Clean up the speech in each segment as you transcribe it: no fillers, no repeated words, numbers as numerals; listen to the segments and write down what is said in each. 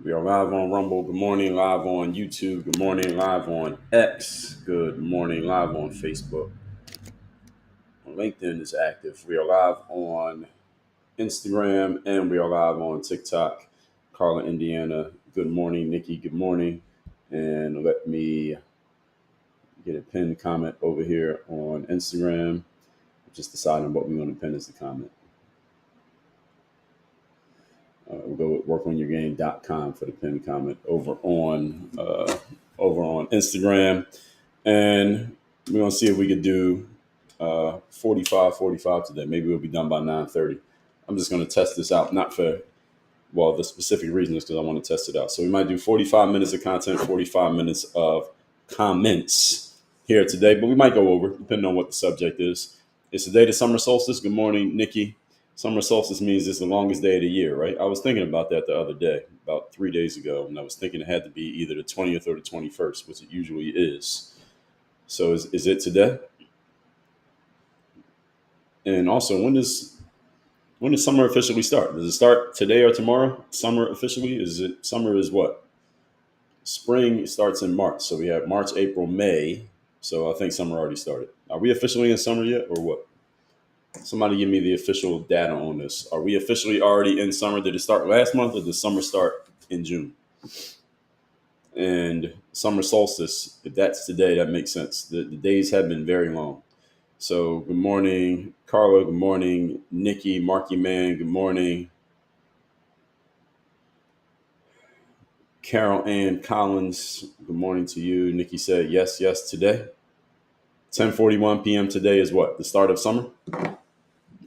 We are live on Rumble. Good morning, live on YouTube. Good morning, live on X. Good morning, live on Facebook. LinkedIn is active. We are live on Instagram and we are live on TikTok. Carla, Indiana. Good morning, Nikki. Good morning. And let me get a pinned comment over here on Instagram. Just deciding what we want to pin as the comment. We'll go with workonyourgame.com for the pinned comment over on Instagram. And we're going to see if we could do 45 today. Maybe we'll be done by 9:30. I'm just going to test this out, not for, the specific reason is because I want to test it out. So we might do 45 minutes of content, 45 minutes of comments here today, but we might go over, depending on what the subject is. It's the day of the summer solstice. Good morning, Nikki. Summer solstice means it's the longest day of the year, right? I was thinking about that the other day, about 3 days ago, and I was thinking it had to be either the 20th or the 21st, which it usually is. So is it today? And also, when does summer officially start? Does it start today or tomorrow? Summer officially? Summer is what? Spring starts in March. So we have March, April, May. So I think summer already started. Are we officially in summer yet or what? Somebody give me the official data on this. Are we officially already in summer? Did it start last month or did summer start in June? And summer solstice, if that's today, that makes sense. The days have been very long. So good morning, Carla. Good morning, Nikki, Marky Man. Good morning, Carol Ann Collins. Good morning to you. Nikki said yes today. 10:41 p.m. today is what? The start of summer?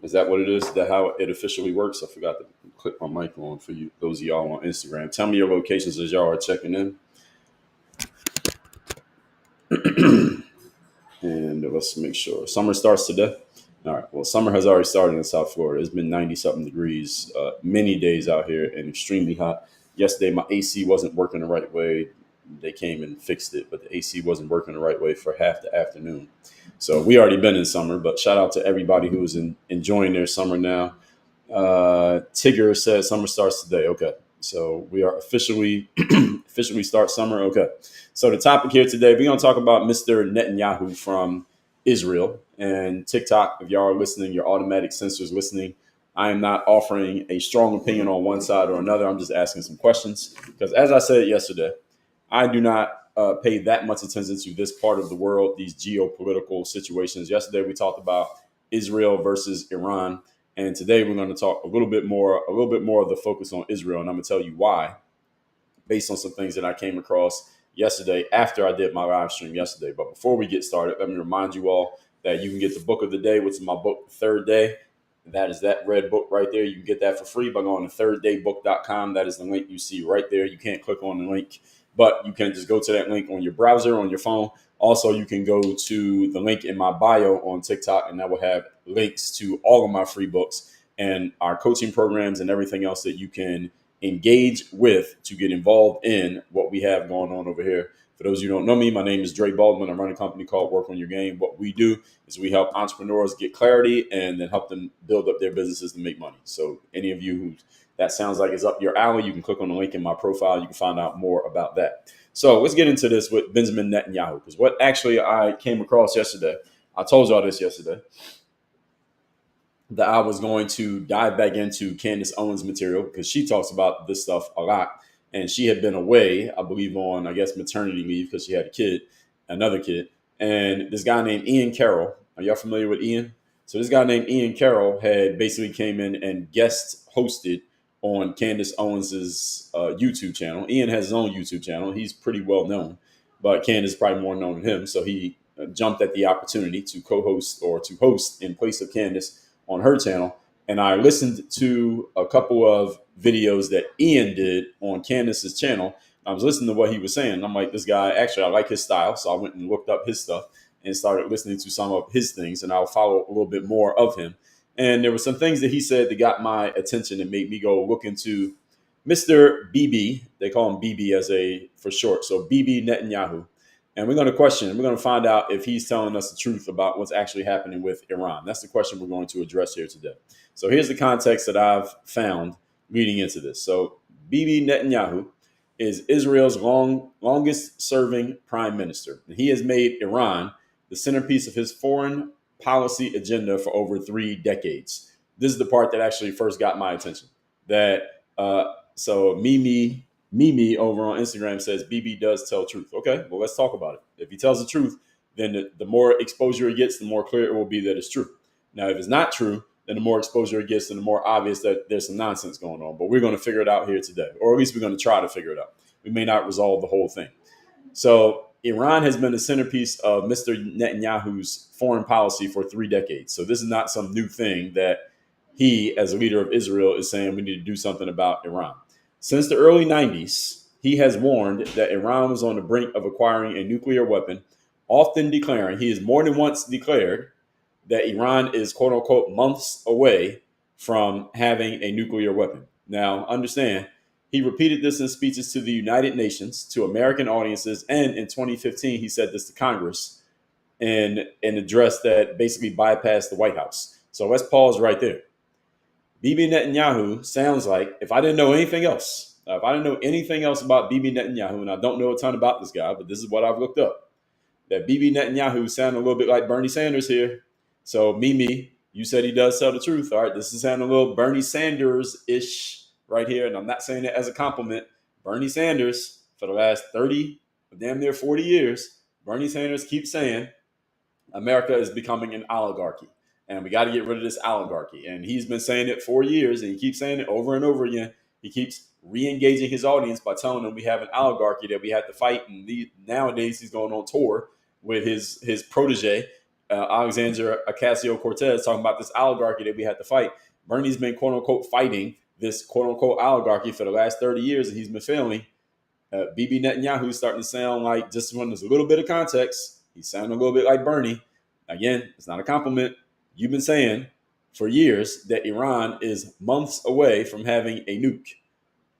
Is that what it is? Is that how it officially works? I forgot to click my mic on for you, those of y'all on Instagram. Tell me your locations as y'all are checking in. And let's make sure. Summer starts today. All right. Well, summer has already started in South Florida. It's been 90-something degrees, many days out here and extremely hot. Yesterday, my AC wasn't working the right way. They came and fixed it, but the AC wasn't working the right way for half the afternoon. So we already been in summer, but shout out to everybody who is enjoying their summer now. Tigger says summer starts today. Okay. So we are officially start summer. Okay. So the topic here today, we're going to talk about Mr. Netanyahu from Israel and TikTok. If y'all are listening, your automatic sensors listening. I am not offering a strong opinion on one side or another. I'm just asking some questions because, as I said yesterday, I do not pay that much attention to this part of the world, these geopolitical situations. Yesterday, we talked about Israel versus Iran. And today we're going to talk a little bit more of the focus on Israel. And I'm going to tell you why, based on some things that I came across yesterday after I did my live stream yesterday. But before we get started, let me remind you all that you can get the book of the day, which is my book, Third Day. That is that red book right there. You can get that for free by going to thirddaybook.com. That is the link you see right there. You can't click on the link, but you can just go to that link on your browser, on your phone. Also, you can go to the link in my bio on TikTok, and that will have links to all of my free books and our coaching programs and everything else that you can engage with to get involved in what we have going on over here. For those of you who don't know me, my name is Dre Baldwin. I run a company called Work on Your Game. What we do is we help entrepreneurs get clarity and then help them build up their businesses to make money. So any of you who that sounds like is up your alley, you can click on the link in my profile. You can find out more about that. So let's get into this with Benjamin Netanyahu, because what actually I came across yesterday, I told y'all this yesterday, that I was going to dive back into Candace Owens' material because she talks about this stuff a lot. And she had been away, I believe, on, maternity leave because she had another kid. And this guy named Ian Carroll, are y'all familiar with Ian? So this guy named Ian Carroll had basically came in and guest hosted on Candace Owens' YouTube channel. Ian has his own YouTube channel. He's pretty well known, but Candace is probably more known than him. So he jumped at the opportunity to co-host or to host in place of Candace on her channel. And I listened to a couple of videos that Ian did on Candace's channel. I was listening to what he was saying. I'm like, this guy, actually, I like his style. So I went and looked up his stuff and started listening to some of his things. And I'll follow a little bit more of him. And there were some things that he said that got my attention and made me go look into Mr. BB. They call him BB for short. So BB Netanyahu. And we're going to find out if he's telling us the truth about what's actually happening with Iran. That's the question we're going to address here today. So here's the context that I've found leading into this. So Bibi Netanyahu is Israel's longest serving prime minister. And he has made Iran the centerpiece of his foreign policy agenda for over 3 decades. This is the part that actually first got my attention. So Mimi over on Instagram says BB does tell truth. Okay, well, let's talk about it. If he tells the truth, then the more exposure he gets, the more clear it will be that it's true. Now, if it's not true, then the more exposure it gets, then the more obvious that there's some nonsense going on. But we're going to figure it out here today, or at least we're going to try to figure it out. We may not resolve the whole thing. So Iran has been the centerpiece of Mr. Netanyahu's foreign policy for 3 decades. So this is not some new thing that he, as a leader of Israel, is saying we need to do something about Iran. Since the early 90s, he has warned that Iran was on the brink of acquiring a nuclear weapon, often declaring, he has more than once declared, that Iran is, quote unquote, months away from having a nuclear weapon. Now, understand, he repeated this in speeches to the United Nations, to American audiences, and in 2015, he said this to Congress in an address that basically bypassed the White House. So let's pause right there. Bibi Netanyahu sounds like, if I didn't know anything else, about Bibi Netanyahu, and I don't know a ton about this guy, but this is what I've looked up, that Bibi Netanyahu sounded a little bit like Bernie Sanders here. So Mimi, you said he does tell the truth. All right, this is sounding a little Bernie Sanders-ish right here, and I'm not saying it as a compliment. Bernie Sanders, for the last 30, damn near 40 years, Bernie Sanders keeps saying America is becoming an oligarchy, and we got to get rid of this oligarchy. And he's been saying it for years, and he keeps saying it over and over again. He keeps re-engaging his audience by telling them we have an oligarchy that we have to fight. And nowadays he's going on tour with his protege, Alexandria Ocasio-Cortez, talking about this oligarchy that we had to fight. Bernie's been, quote unquote, fighting this, quote unquote, oligarchy for the last 30 years, and he's been failing. Bibi Netanyahu is starting to sound like, just when there's a little bit of context, he's sounding a little bit like Bernie. Again, it's not a compliment. You've been saying for years that Iran is months away from having a nuke.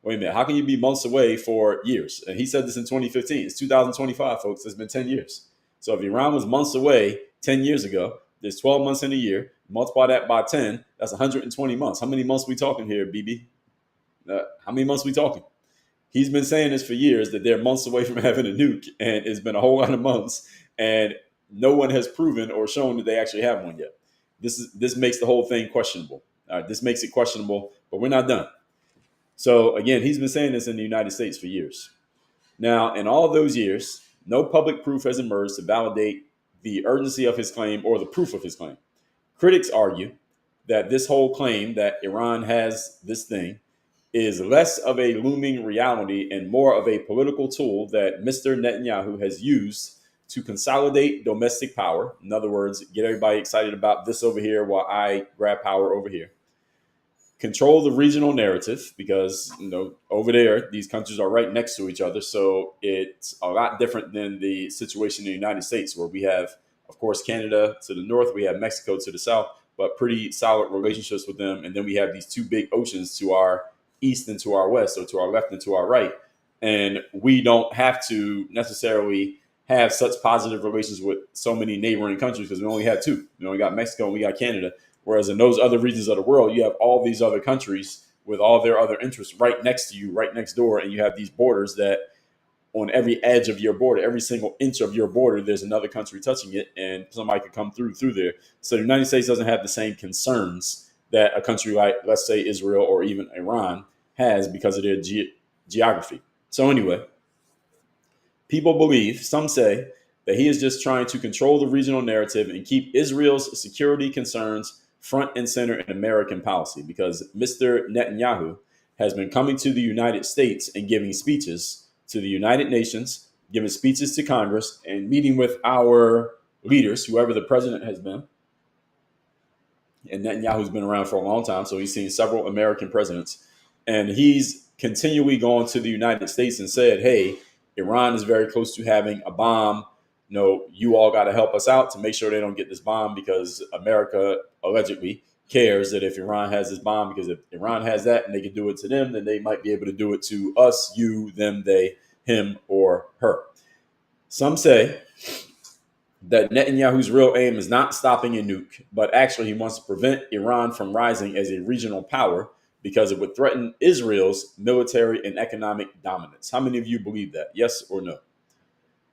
Wait a minute, how can you be months away for years? And he said this in 2015. It's 2025, folks. It's been 10 years. So if Iran was months away 10 years ago, there's 12 months in a year. Multiply that by 10, that's 120 months. How many months we talking here, BB? How many months we talking? He's been saying this for years, that they're months away from having a nuke, and it's been a whole lot of months, and no one has proven or shown that they actually have one yet. This makes the whole thing questionable. This makes it questionable, but we're not done. So again, he's been saying this in the United States for years. Now, in all those years, no public proof has emerged to validate the urgency of his claim or the proof of his claim. Critics argue that this whole claim that Iran has this thing is less of a looming reality and more of a political tool that Mr. Netanyahu has used to consolidate domestic power. In other words, get everybody excited about this over here while I grab power over here. Control the regional narrative, because over there, these countries are right next to each other. So it's a lot different than the situation in the United States, where we have, of course, Canada to the north, we have Mexico to the south, but pretty solid relationships with them. And then we have these two big oceans to our east and to our west, or to our left and to our right. And we don't have to necessarily have such positive relations with so many neighboring countries, because we only have two. We got Mexico and we got Canada. Whereas in those other regions of the world, you have all these other countries with all their other interests right next to you, right next door. And you have these borders that on every edge of your border, every single inch of your border, there's another country touching it, and somebody could come through there. So the United States doesn't have the same concerns that a country like, let's say, Israel or even Iran has because of their geography. So anyway, people believe, some say, that he is just trying to control the regional narrative and keep Israel's security concerns front and center in American policy, because Mr. Netanyahu has been coming to the United States and giving speeches to the United Nations, giving speeches to Congress, and meeting with our leaders, whoever the president has been. And Netanyahu's been around for a long time, so he's seen several American presidents. And he's continually gone to the United States and said, hey, Iran is very close to having a bomb. You all got to help us out to make sure they don't get this bomb, because America allegedly cares that if Iran has this bomb, because if Iran has that and they can do it to them, then they might be able to do it to us, you, them, they, him, or her. Some say that Netanyahu's real aim is not stopping a nuke, but actually he wants to prevent Iran from rising as a regional power because it would threaten Israel's military and economic dominance. How many of you believe that? Yes or no?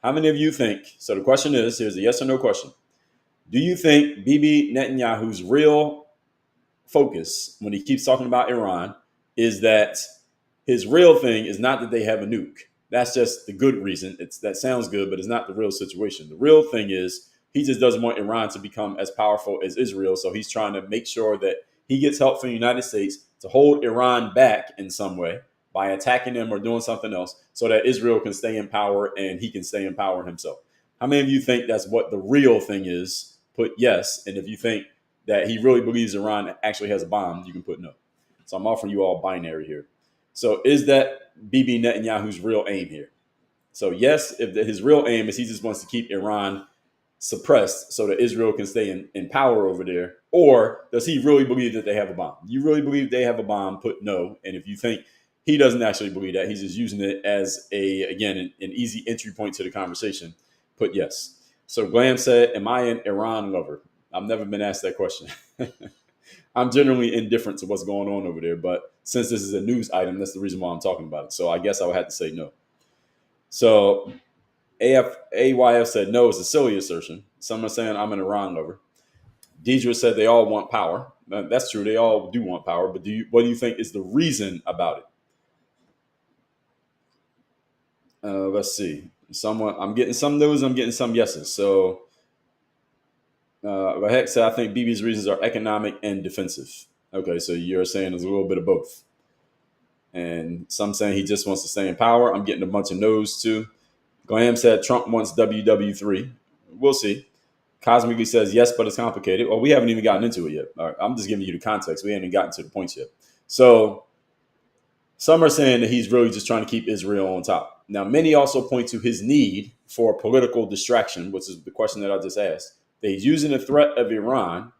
How many of you think? So the question is, here's a yes or no question. Do you think Bibi Netanyahu's real focus when he keeps talking about Iran is that his real thing is not that they have a nuke? That's just the good reason. That sounds good, but it's not the real situation. The real thing is he just doesn't want Iran to become as powerful as Israel. So he's trying to make sure that he gets help from the United States to hold Iran back in some way by attacking them or doing something else so that Israel can stay in power and he can stay in power himself. How many of you think that's what the real thing is? Put yes. And if you think that he really believes Iran actually has a bomb, you can put no. So I'm offering you all binary here. So is that Bibi Netanyahu's real aim here? So yes, if his real aim is he just wants to keep Iran suppressed so that Israel can stay in power over there, or does he really believe that they have a bomb? You really believe they have a bomb? Put no. And if you think he doesn't actually believe that, he's just using it as an easy entry point to the conversation, put yes. So Glam said, am I an Iran lover? I've never been asked that question. I'm generally indifferent to what's going on over there, but since this is a news item, that's the reason why I'm talking about it. So I guess I would have to say no. So AYF said no, it's a silly assertion. Some are saying I'm an Iran lover. Deidre said they all want power. That's true, they all do want power, but what do you think is the reason about it? Let's see. I'm getting some no's, I'm getting some yeses. So Rahek said, I think Bibi's reasons are economic and defensive. Okay, so you're saying there's a little bit of both. And some saying he just wants to stay in power. I'm getting a bunch of no's too. Glam said Trump wants WW3. We'll see. Cosmically says yes, but it's complicated. Well, we haven't even gotten into it yet. All right, I'm just giving you the context. We haven't gotten to the points yet. So some are saying that he's really just trying to keep Israel on top. Now, many also point to his need for political distraction, which is the question that I just asked. That he's using the threat of Iran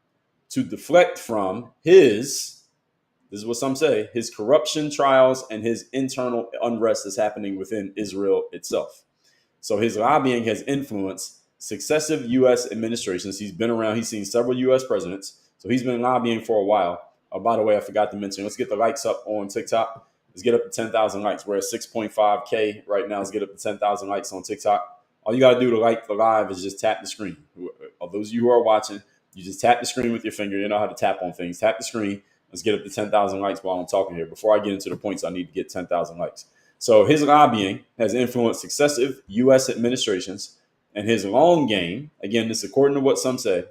to deflect from this is what some say, his corruption trials and his internal unrest that's happening within Israel itself. So his lobbying has influenced successive U.S. administrations. He's been around. He's seen several U.S. presidents. So he's been lobbying for a while. By the way, I forgot to mention, let's get the likes up on TikTok. Let's get up to 10,000 likes. We're at 6.5K right now. Let's get up to 10,000 likes on TikTok. All you got to do to like the live is just tap the screen. Of those of you who are watching, you just tap the screen with your finger. You know how to tap on things. Tap the screen. Let's get up to 10,000 likes while I'm talking here. Before I get into the points, I need to get 10,000 likes. So his lobbying has influenced successive U.S. administrations, and his long game, again, this according to what some say,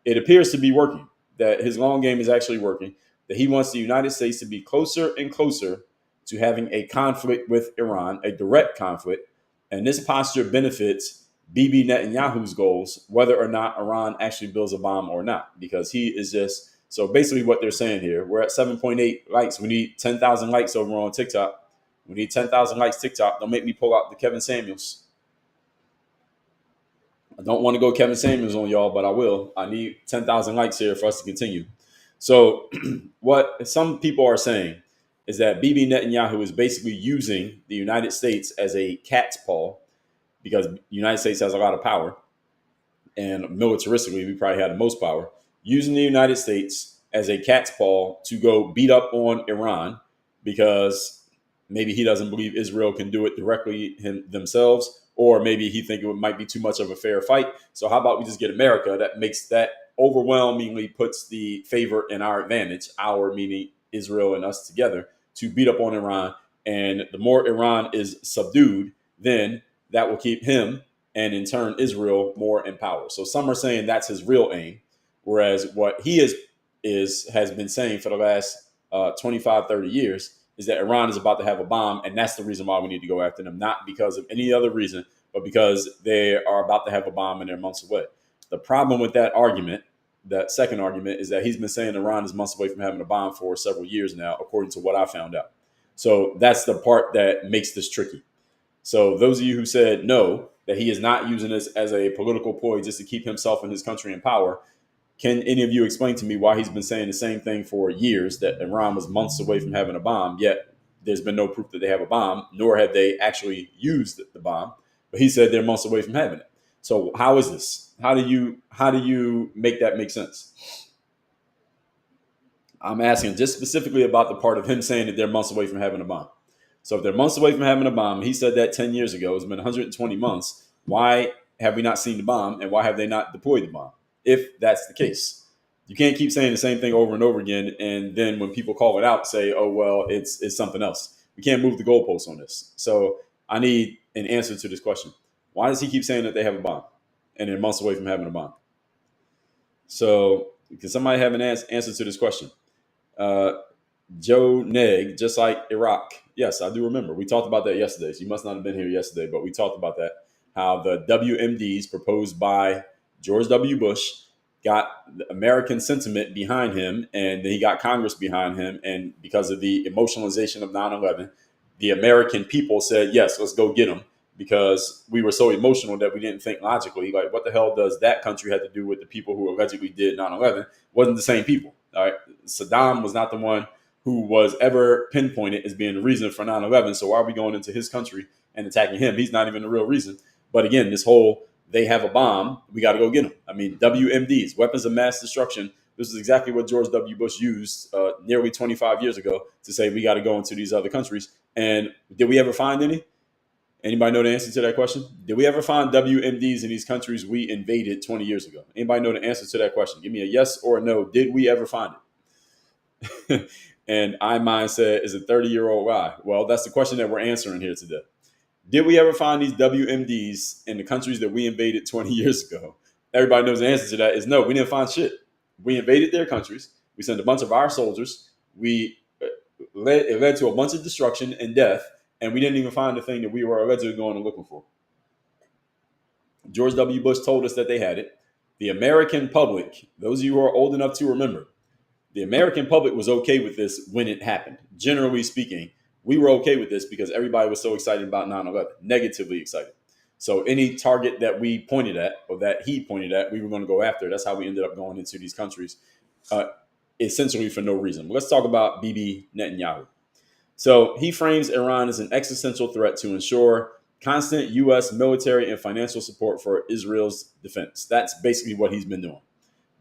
it appears to be working, that his long game is actually working, that he wants the United States to be closer and closer to having a conflict with Iran, a direct conflict, and this posture benefits Bibi Netanyahu's goals, whether or not Iran actually builds a bomb or not, because he is just, so basically what they're saying here, we're at 7.8 likes. We need 10,000 likes over on TikTok. We need 10,000 likes TikTok. Don't make me pull out the Kevin Samuels. I don't want to go Kevin Samuels on y'all, but I will. I need 10,000 likes here for us to continue. So what some people are saying is that Bibi Netanyahu is basically using the United States as a cat's paw because the United States has a lot of power. And militaristically, we probably had the most power. Using the United States as a cat's paw to go beat up on Iran because maybe he doesn't believe Israel can do it directly themselves, or maybe he thinks it might be too much of a fair fight. So how about we just get America? That overwhelmingly puts the favor in our advantage, our meaning Israel and us together, to beat up on Iran. And the more Iran is subdued, then that will keep him and in turn Israel more in power. So some are saying that's his real aim, whereas what he has been saying for the last 25, 30 years is that Iran is about to have a bomb, and that's the reason why we need to go after them, not because of any other reason, but because they are about to have a bomb and they're months away. The problem with that argument, that second argument, is that he's been saying Iran is months away from having a bomb for several years now, according to what I found out. So that's the part that makes this tricky. So those of you who said no, that he is not using this as a political ploy just to keep himself and his country in power, can any of you explain to me why he's been saying the same thing for years, that Iran was months away from having a bomb, yet there's been no proof that they have a bomb, nor have they actually used the bomb, but he said they're months away from having it. So how is this? How do you make that make sense? I'm asking just specifically about the part of him saying that they're months away from having a bomb. So if they're months away from having a bomb, he said that 10 years ago, it's been 120 months. Why have we not seen the bomb, and why have they not deployed the bomb? If that's the case, you can't keep saying the same thing over and over again, and then when people call it out, say, "Oh well, it's something else." We can't move the goalposts on this. So I need an answer to this question: why does he keep saying that they have a bomb, and they're months away from having a bomb? So can somebody have an answer to this question? Uh, Joe Neg, just like Iraq. Yes, I do remember. We talked about that yesterday. So you must not have been here yesterday, but we talked about that. How the WMDs proposed by George W. Bush got the American sentiment behind him, and then he got Congress behind him. And because of the emotionalization of 9/11, the American people said, yes, let's go get them, because we were so emotional that we didn't think logically. Like, what the hell does that country have to do with the people who allegedly did 9/11? Wasn't the same people. All right. Saddam was not the one who was ever pinpointed as being the reason for 9/11. So why are we going into his country and attacking him? He's not even the real reason. But again, this whole they have a bomb, we got to go get them. I mean, WMDs, weapons of mass destruction. This is exactly what George W. Bush used nearly 25 years ago to say we got to go into these other countries. And did we ever find any? Anybody know the answer to that question? Did we ever find WMDs in these countries we invaded 20 years ago? Anybody know the answer to that question? Give me a yes or a no. Did we ever find it? And I mine said, is a 30-year-old lie? Well, that's the question that we're answering here today. Did we ever find these WMDs in the countries that we invaded 20 years ago? Everybody knows the answer to that is no, we didn't find shit. We invaded their countries. We sent a bunch of our soldiers. It led to a bunch of destruction and death, and we didn't even find the thing that we were allegedly going and looking for. George W. Bush told us that they had it. The American public, those of you who are old enough to remember, the American public was okay with this when it happened. Generally speaking, we were okay with this because everybody was so excited about 9/11, negatively excited. So any target that we pointed at, or that he pointed at, we were going to go after. That's how we ended up going into these countries, essentially for no reason. Let's talk about Bibi Netanyahu. So he frames Iran as an existential threat to ensure constant U.S. military and financial support for Israel's defense. That's basically what he's been doing.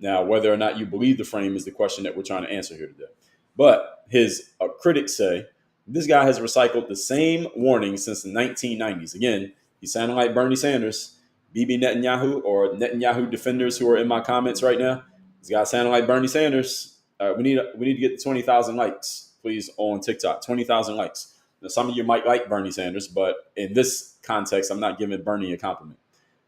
Now, whether or not you believe the frame is the question that we're trying to answer here today. But his critics say this guy has recycled the same warning since the 1990s. Again, he's sounding like Bernie Sanders, Bibi Netanyahu, or Netanyahu defenders who are in my comments right now. This guy sounding like Bernie Sanders. We need to get to 20,000 likes, please, on TikTok. 20,000 likes. Now, some of you might like Bernie Sanders, but in this context, I'm not giving Bernie a compliment.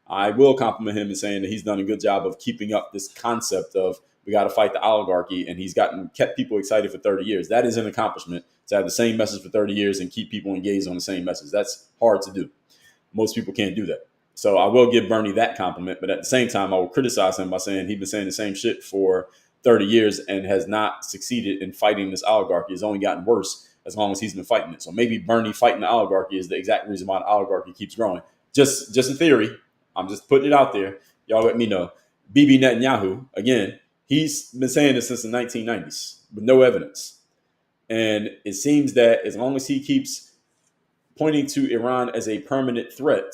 I will compliment him in saying that he's done a good job of keeping up this concept of we got to fight the oligarchy, and he's kept people excited for 30 years. That is an accomplishment, to have the same message for 30 years and keep people engaged on the same message. That's hard to do. Most people can't do that. So I will give Bernie that compliment, but at the same time, I will criticize him by saying he's been saying the same shit for 30 years and has not succeeded in fighting this oligarchy. It's only gotten worse as long as he's been fighting it. So maybe Bernie fighting the oligarchy is the exact reason why the oligarchy keeps growing. Just in theory. I'm just putting it out there. Y'all let me know. Bibi Netanyahu, again, he's been saying this since the 1990s with no evidence. And it seems that as long as he keeps pointing to Iran as a permanent threat,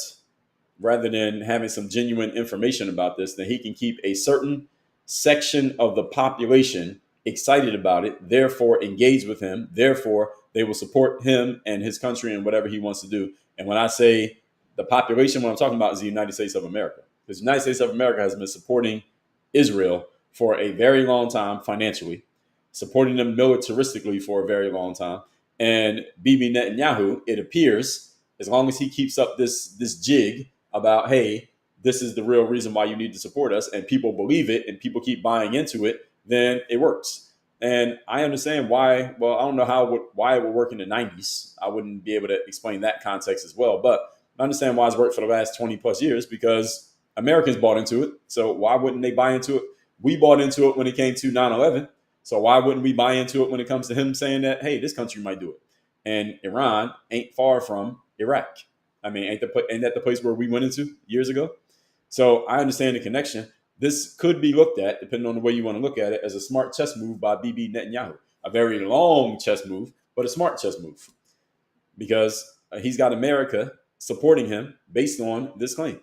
rather than having some genuine information about this, then he can keep a certain section of the population excited about it, therefore engage with him, therefore they will support him and his country and whatever he wants to do. And when I say the population, what I'm talking about is the United States of America. Because the United States of America has been supporting Israel for a very long time financially, supporting them militaristically for a very long time. And Bibi Netanyahu, it appears, as long as he keeps up this jig about, hey, this is the real reason why you need to support us, and people believe it and people keep buying into it, then it works. And I understand why. Well, I don't know why it would work in the 90s. I wouldn't be able to explain that context as well. But I understand why it's worked for the last 20 plus years, because Americans bought into it. So why wouldn't they buy into it? We bought into it when it came to 9/11. So why wouldn't we buy into it when it comes to him saying that, hey, this country might do it? And Iran ain't far from Iraq. I mean, ain't that the place where we went into years ago? So I understand the connection. This could be looked at, depending on the way you want to look at it, as a smart chess move by Bibi Netanyahu. A very long chess move, but a smart chess move. Because he's got America supporting him based on this claim.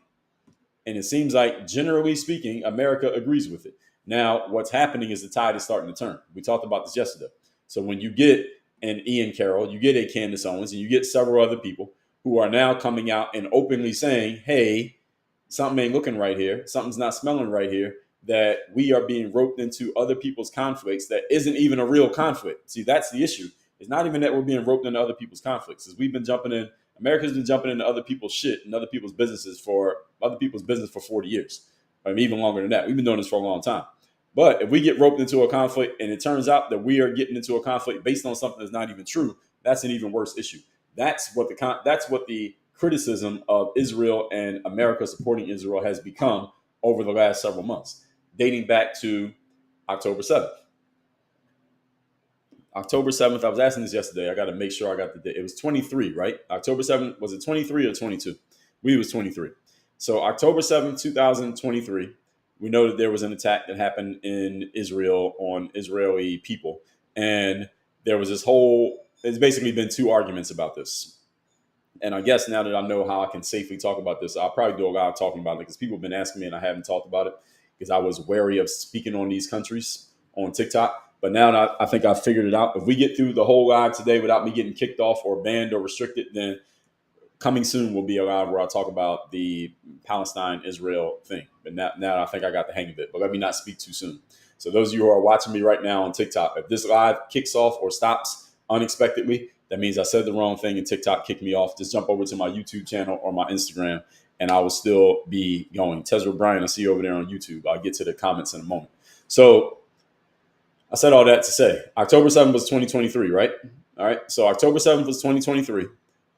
And it seems like, generally speaking, America agrees with it. Now, what's happening is the tide is starting to turn. We talked about this yesterday. So when you get an Ian Carroll, you get a Candace Owens, and you get several other people who are now coming out and openly saying, hey, something ain't looking right here. Something's not smelling right here. That we are being roped into other people's conflicts that isn't even a real conflict. See, that's the issue. It's not even that we're being roped into other people's conflicts. Is we've been jumping in. America's been jumping into other people's shit and other people's businesses for 40 years. I mean, even longer than that. We've been doing this for a long time. But if we get roped into a conflict and it turns out that we are getting into a conflict based on something that's not even true, that's an even worse issue. That's what the criticism of Israel and America supporting Israel has become over the last several months, dating back to October 7th. October 7th, I was asking this yesterday. I got to make sure I got the date. It was 23, right? October 7th, was it 23 or 22? It was 23. So October 7th, 2023, we know that there was an attack that happened in Israel on Israeli people. And there was there's basically been two arguments about this. And I guess now that I know how I can safely talk about this, I'll probably do a lot of talking about it because people have been asking me and I haven't talked about it because I was wary of speaking on these countries on TikTok. But now that I think I've figured it out, if we get through the whole live today without me getting kicked off or banned or restricted, then coming soon will be a live where I talk about the Palestine-Israel thing. But now I think I got the hang of it. But let me not speak too soon. So those of you who are watching me right now on TikTok, if this live kicks off or stops unexpectedly, that means I said the wrong thing and TikTok kicked me off. Just jump over to my YouTube channel or my Instagram, and I will still be going. Tezra Bryan, I see you over there on YouTube. I'll get to the comments in a moment. So I said all that to say October 7th was 2023, right? All right. So October 7th was 2023.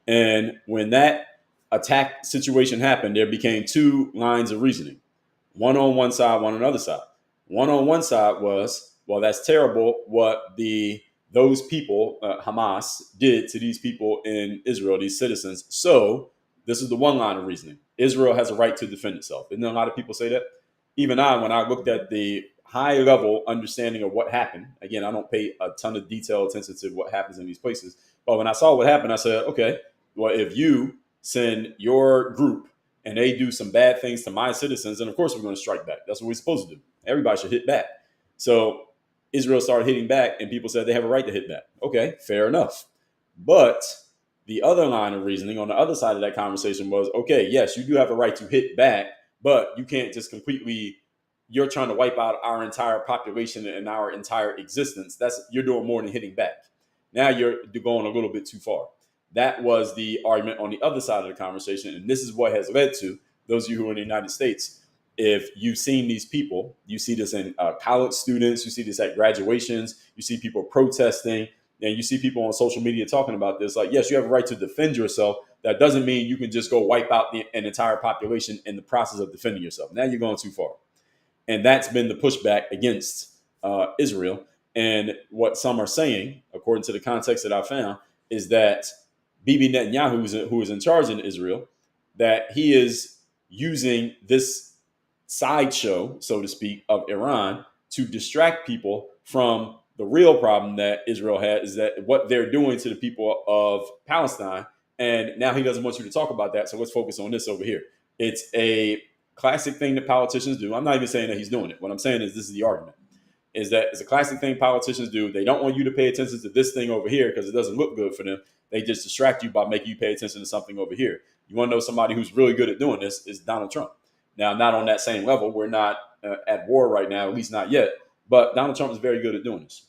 And when that attack situation happened, there became two lines of reasoning. One on one side, one on the other side. One on one side was, well, that's terrible what those people, Hamas, did to these people in Israel, these citizens. So this is the one line of reasoning. Israel has a right to defend itself. Didn't a lot of people say that? Even when I looked at the high level understanding of what happened, again, I don't pay a ton of detailed attention to what happens in these places. But when I saw what happened, I said, okay, well, if you send your group and they do some bad things to my citizens, then of course we're going to strike back. That's what we're supposed to do. Everybody should hit back. So Israel started hitting back and people said they have a right to hit back. Okay, fair enough. But the other line of reasoning on the other side of that conversation was, okay, yes, you do have a right to hit back, but you can't just you're trying to wipe out our entire population and our entire existence. You're doing more than hitting back. Now you're going a little bit too far. That was the argument on the other side of the conversation. And this is what has led to those of you who are in the United States. If you've seen these people, you see this in college students, you see this at graduations, you see people protesting, and you see people on social media talking about this. Like, yes, you have a right to defend yourself. That doesn't mean you can just go wipe out an entire population in the process of defending yourself. Now you're going too far. And that's been the pushback against Israel. And what some are saying, according to the context that I found, is that Bibi Netanyahu, who is in charge in Israel, that he is using this sideshow, so to speak, of Iran to distract people from the real problem that Israel has, is that what they're doing to the people of Palestine. And now he doesn't want you to talk about that. So let's focus on this over here. It's a classic thing that politicians do. I'm not even saying that he's doing it. What I'm saying is this is the argument, is that it's a classic thing politicians do. They don't want you to pay attention to this thing over here because it doesn't look good for them. They just distract you by making you pay attention to something over here. You want to know somebody who's really good at doing this is Donald Trump. Now, not on that same level. We're not at war right now, at least not yet. But Donald Trump is very good at doing this.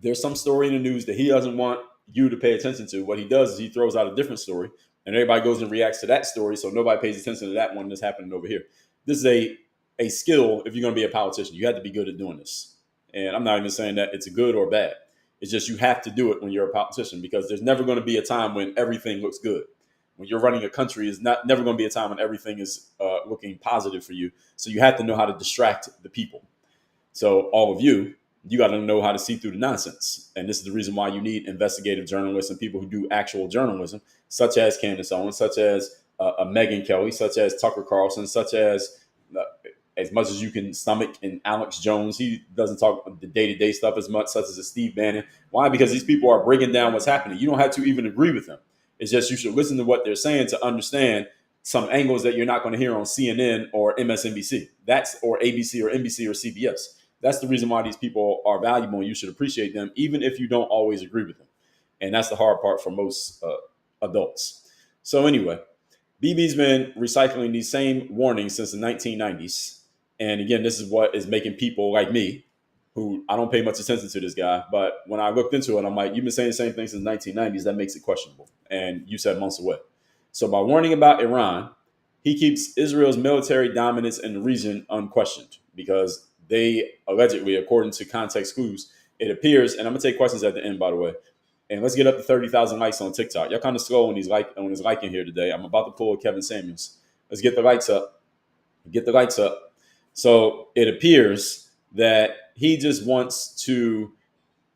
There's some story in the news that he doesn't want you to pay attention to. What he does is he throws out a different story, and everybody goes and reacts to that story, so nobody pays attention to that one that's happening over here. This is a skill if you're going to be a politician. You have to be good at doing this. And I'm not even saying that it's good or bad. It's just you have to do it when you're a politician, because there's never going to be a time when everything looks good. When you're running a country, is never going to be a time when everything is looking positive for you. So you have to know how to distract the people. So all of you got to know how to see through the nonsense. And this is the reason why you need investigative journalists and people who do actual journalism, such as Candace Owens, such as Megyn Kelly, such as Tucker Carlson, such as much as you can stomach, and Alex Jones. He doesn't talk the day-to-day stuff as much, such as a Steve Bannon. Why? Because these people are breaking down what's happening. You don't have to even agree with them. It's just you should listen to what they're saying to understand some angles that you're not going to hear on CNN or MSNBC. That's or ABC or NBC or CBS. That's the reason why these people are valuable, and you should appreciate them, even if you don't always agree with them. And that's the hard part for most adults. So anyway, BB's been recycling these same warnings since the 1990s. And again, this is what is making people like me, who I don't pay much attention to this guy, but when I looked into it, I'm like, you've been saying the same thing since the 1990s. That makes it questionable. And you said months away. So by warning about Iran, he keeps Israel's military dominance in the region unquestioned because they allegedly, according to context clues, it appears, and I'm gonna take questions at the end, by the way. And let's get up to 30,000 likes on TikTok. Y'all kind of slow on these liking here today. I'm about to pull Kevin Samuels. Let's get the likes up. Get the likes up. So it appears that he just wants to.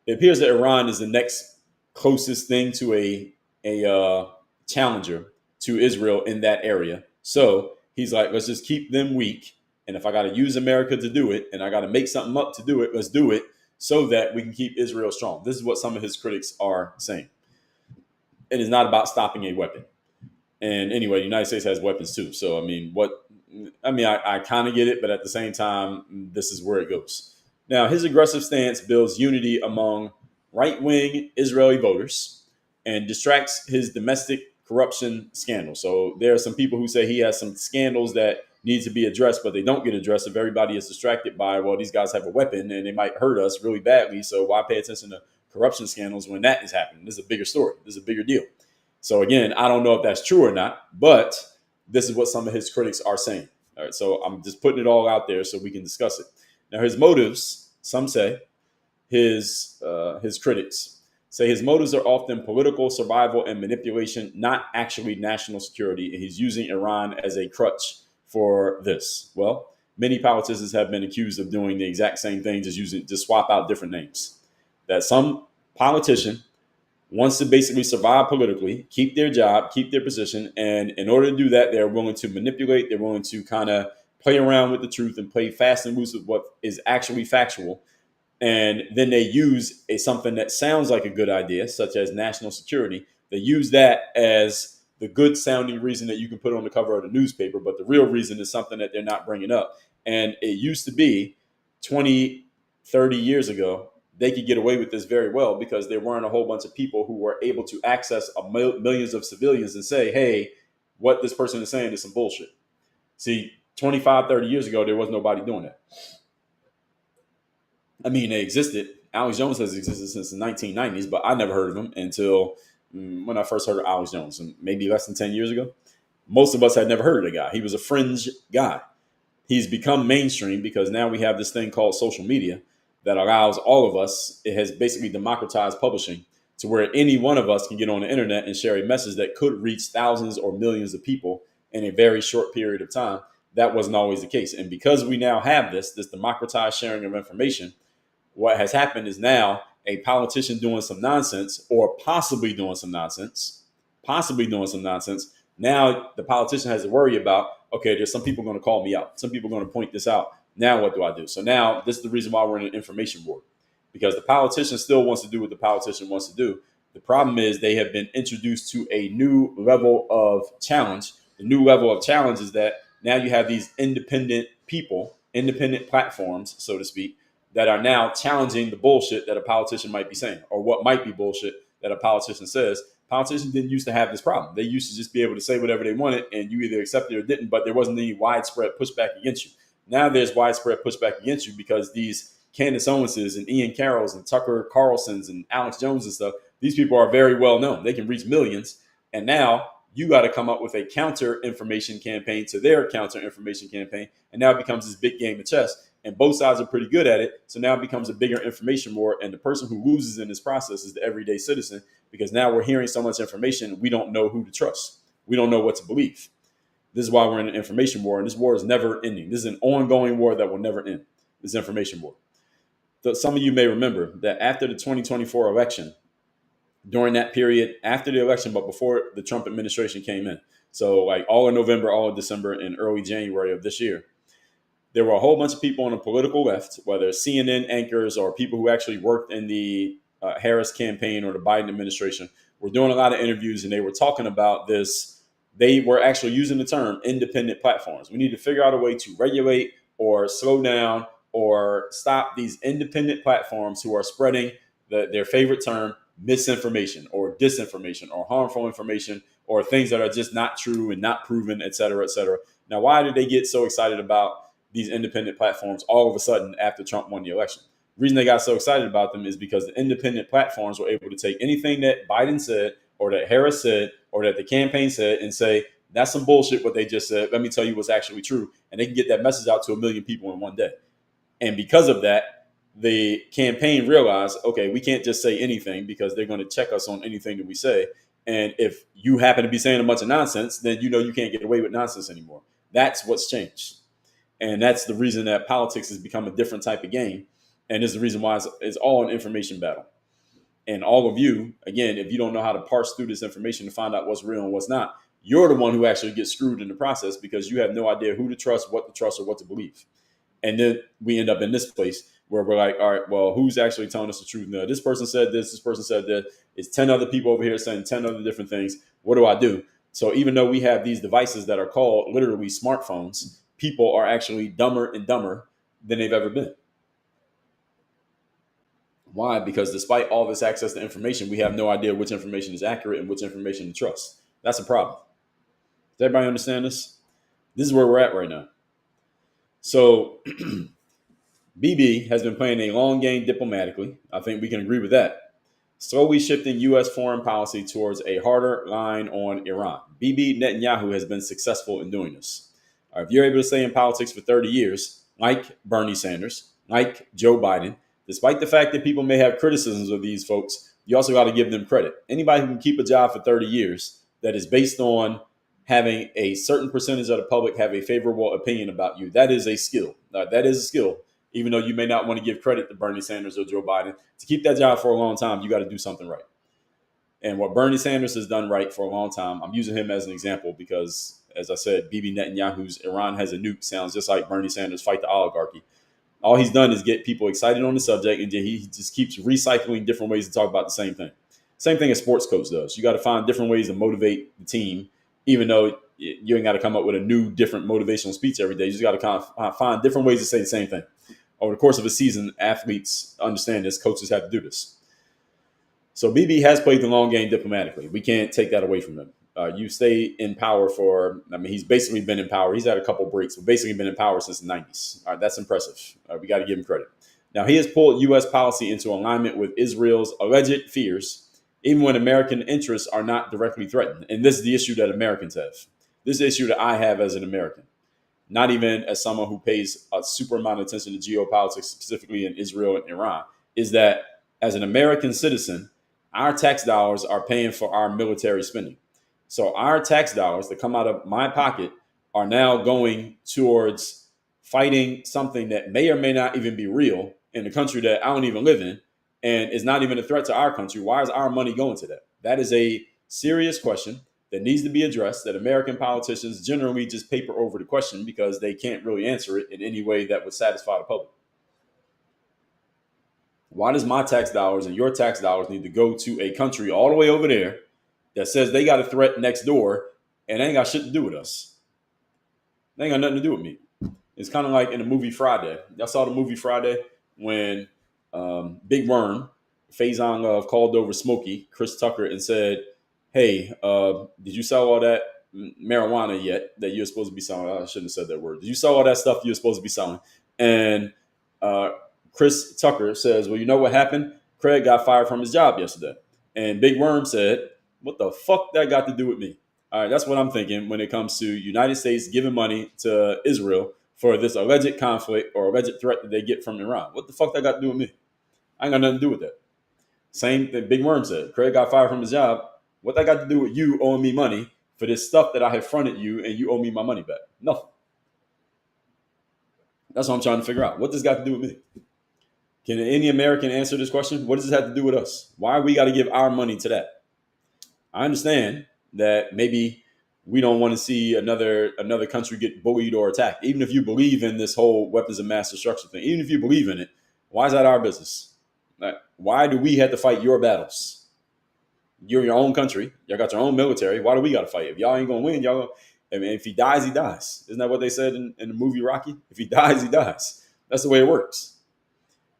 It appears that Iran is the next closest thing to a challenger to Israel in that area. So he's like, let's just keep them weak. And if I got to use America to do it, and I got to make something up to do it, let's do it so that we can keep Israel strong. This is what some of his critics are saying. It is not about stopping a weapon. And anyway, the United States has weapons too. So, I kind of get it, but at the same time, this is where it goes. Now, his aggressive stance builds unity among right-wing Israeli voters and distracts his domestic corruption scandal. So there are some people who say he has some scandals that need to be addressed, but they don't get addressed if everybody is distracted by, well, these guys have a weapon and they might hurt us really badly. So why pay attention to corruption scandals when that is happening? This is a bigger story. This is a bigger deal. So again, I don't know if that's true or not, but this is what some of his critics are saying. All right, so I'm just putting it all out there so we can discuss it. Now, his motives, some say, his critics say his motives are often political survival and manipulation, not actually national security, and he's using Iran as a crutch for this. Well, many politicians have been accused of doing the exact same thing, just swap out different names. That some politician wants to basically survive politically, keep their job, keep their position, and in order to do that, they're willing to manipulate, they're willing to kind of play around with the truth and play fast and loose with what is actually factual. And then they use something that sounds like a good idea, such as national security. They use that as the good sounding reason that you can put on the cover of the newspaper, but the real reason is something that they're not bringing up. And it used to be 20, 30 years ago, they could get away with this very well because there weren't a whole bunch of people who were able to access millions of civilians and say, hey, what this person is saying is some bullshit. See, 25, 30 years ago, there was nobody doing that. I mean, they existed. Alex Jones has existed since the 1990s, but I never heard of him until when I first heard of Alex Jones, maybe less than 10 years ago. Most of us had never heard of the guy. He was a fringe guy. He's become mainstream because now we have this thing called social media that allows all of us, it has basically democratized publishing to where any one of us can get on the internet and share a message that could reach thousands or millions of people in a very short period of time. That wasn't always the case. And because we now have this democratized sharing of information, what has happened is now a politician doing some nonsense or possibly doing some nonsense. Now the politician has to worry about, okay, there's some people going to call me out. Some people are going to point this out. Now what do I do? So now this is the reason why we're in an information war, because the politician still wants to do what the politician wants to do. The problem is they have been introduced to a new level of challenge. The new level of challenge is that now you have these independent people, independent platforms, so to speak, that are now challenging the bullshit that a politician might be saying, or what might be bullshit that a politician says. Politicians didn't used to have this problem. They used to just be able to say whatever they wanted, and you either accepted it or didn't, but there wasn't any widespread pushback against you. Now there's widespread pushback against you because these Candace Owenses and Ian Carrolls and Tucker Carlsons and Alex Jones and stuff, these people are very well known. They can reach millions. And now you got to come up with a counter information campaign to their counter information campaign. And now it becomes this big game of chess. And both sides are pretty good at it. So now it becomes a bigger information war. And the person who loses in this process is the everyday citizen, because now we're hearing so much information, we don't know who to trust. We don't know what to believe. This is why we're in an information war. And this war is never ending. This is an ongoing war that will never end, this information war. So some of you may remember that after the 2024 election, during that period, after the election, but before the Trump administration came in, so like all of November, all of December, and early January of this year, there were a whole bunch of people on the political left, whether CNN anchors or people who actually worked in the Harris campaign or the Biden administration, were doing a lot of interviews, and they were talking about this they were actually using the term independent platforms. We need to figure out a way to regulate or slow down or stop these independent platforms who are spreading their favorite term, misinformation or disinformation or harmful information or things that are just not true and not proven, et cetera, et cetera. Now, why did they get so excited about these independent platforms all of a sudden after Trump won the election? The reason they got so excited about them is because the independent platforms were able to take anything that Biden said or that Harris said or that the campaign said and say, that's some bullshit what they just said. Let me tell you what's actually true. And they can get that message out to 1 million people in one day. And because of that, the campaign realized, okay, we can't just say anything because they're going to check us on anything that we say. And if you happen to be saying a bunch of nonsense, then you know you can't get away with nonsense anymore. That's what's changed. And that's the reason that politics has become a different type of game. And is the reason why it's all an information battle. And all of you, again, if you don't know how to parse through this information to find out what's real and what's not, you're the one who actually gets screwed in the process because you have no idea who to trust, what to trust, or what to believe. And then we end up in this place where we're like, all right, well, who's actually telling us the truth? No, this person said this person said that. It's 10 other people over here saying 10 other different things. What do I do? So even though we have these devices that are called literally smartphones, people are actually dumber and dumber than they've ever been. Why? Because despite all this access to information, we have no idea which information is accurate and which information to trust. That's a problem. Does everybody understand this? This is where we're at right now. So BB has been playing a long game diplomatically. I think we can agree with that. Slowly shifting U.S. foreign policy towards a harder line on Iran. BB Netanyahu has been successful in doing this. If you're able to stay in politics for 30 years, like Bernie Sanders, like Joe Biden, despite the fact that people may have criticisms of these folks, you also got to give them credit. Anybody who can keep a job for 30 years that is based on having a certain percentage of the public have a favorable opinion about you, that is a skill. That is a skill. Even though you may not want to give credit to Bernie Sanders or Joe Biden, to keep that job for a long time, you got to do something right. And what Bernie Sanders has done right for a long time, I'm using him as an example because, as I said, Bibi Netanyahu's Iran has a nuke sounds just like Bernie Sanders fight the oligarchy. All he's done is get people excited on the subject, and then he just keeps recycling different ways to talk about the same thing. Same thing a sports coach does. You got to find different ways to motivate the team, even though you ain't got to come up with a new, different motivational speech every day. You just got to kind of find different ways to say the same thing. Over the course of a season, athletes understand this. Coaches have to do this. So BB has played the long game diplomatically. We can't take that away from him. You stay in power he's basically been in power. He's had a couple breaks, but basically been in power since the 90s. All right, that's impressive. We got to give him credit. Now, he has pulled U.S. policy into alignment with Israel's alleged fears, even when American interests are not directly threatened. And this is the issue that Americans have. This is the issue that I have as an American, not even as someone who pays a super amount of attention to geopolitics, specifically in Israel and Iran, is that as an American citizen, our tax dollars are paying for our military spending. So our tax dollars that come out of my pocket are now going towards fighting something that may or may not even be real in a country that I don't even live in and is not even a threat to our country. Why is our money going to that? That is a serious question that needs to be addressed, that American politicians generally just paper over the question because they can't really answer it in any way that would satisfy the public. Why does my tax dollars and your tax dollars need to go to a country all the way over there that says they got a threat next door and they ain't got shit to do with us? They ain't got nothing to do with me. It's kind of like in the movie Friday. Y'all saw the movie Friday when Big Worm, Faison Love, called over Smokey, Chris Tucker, and said, hey, did you sell all that marijuana yet that you're supposed to be selling? I shouldn't have said that word. Did you sell all that stuff you're supposed to be selling? And Chris Tucker says, well, you know what happened? Craig got fired from his job yesterday. And Big Worm said, what the fuck that got to do with me? All right, that's what I'm thinking when it comes to United States giving money to Israel for this alleged conflict or alleged threat that they get from Iran. What the fuck that got to do with me? I ain't got nothing to do with that. Same thing Big Worm said. Craig got fired from his job. What that got to do with you owing me money for this stuff that I have fronted you and you owe me my money back? Nothing. That's what I'm trying to figure out. What does this got to do with me? Can any American answer this question? What does this have to do with us? Why we got to give our money to that? I understand that maybe we don't want to see another country get bullied or attacked. Even if you believe in this whole weapons of mass destruction thing, even if you believe in it, why is that our business? Why do we have to fight your battles? You're your own country. Y'all got your own military. Why do we got to fight? If y'all ain't gonna win, y'all. I mean, if he dies, he dies. Isn't that what they said in the movie Rocky? If he dies, he dies. That's the way it works.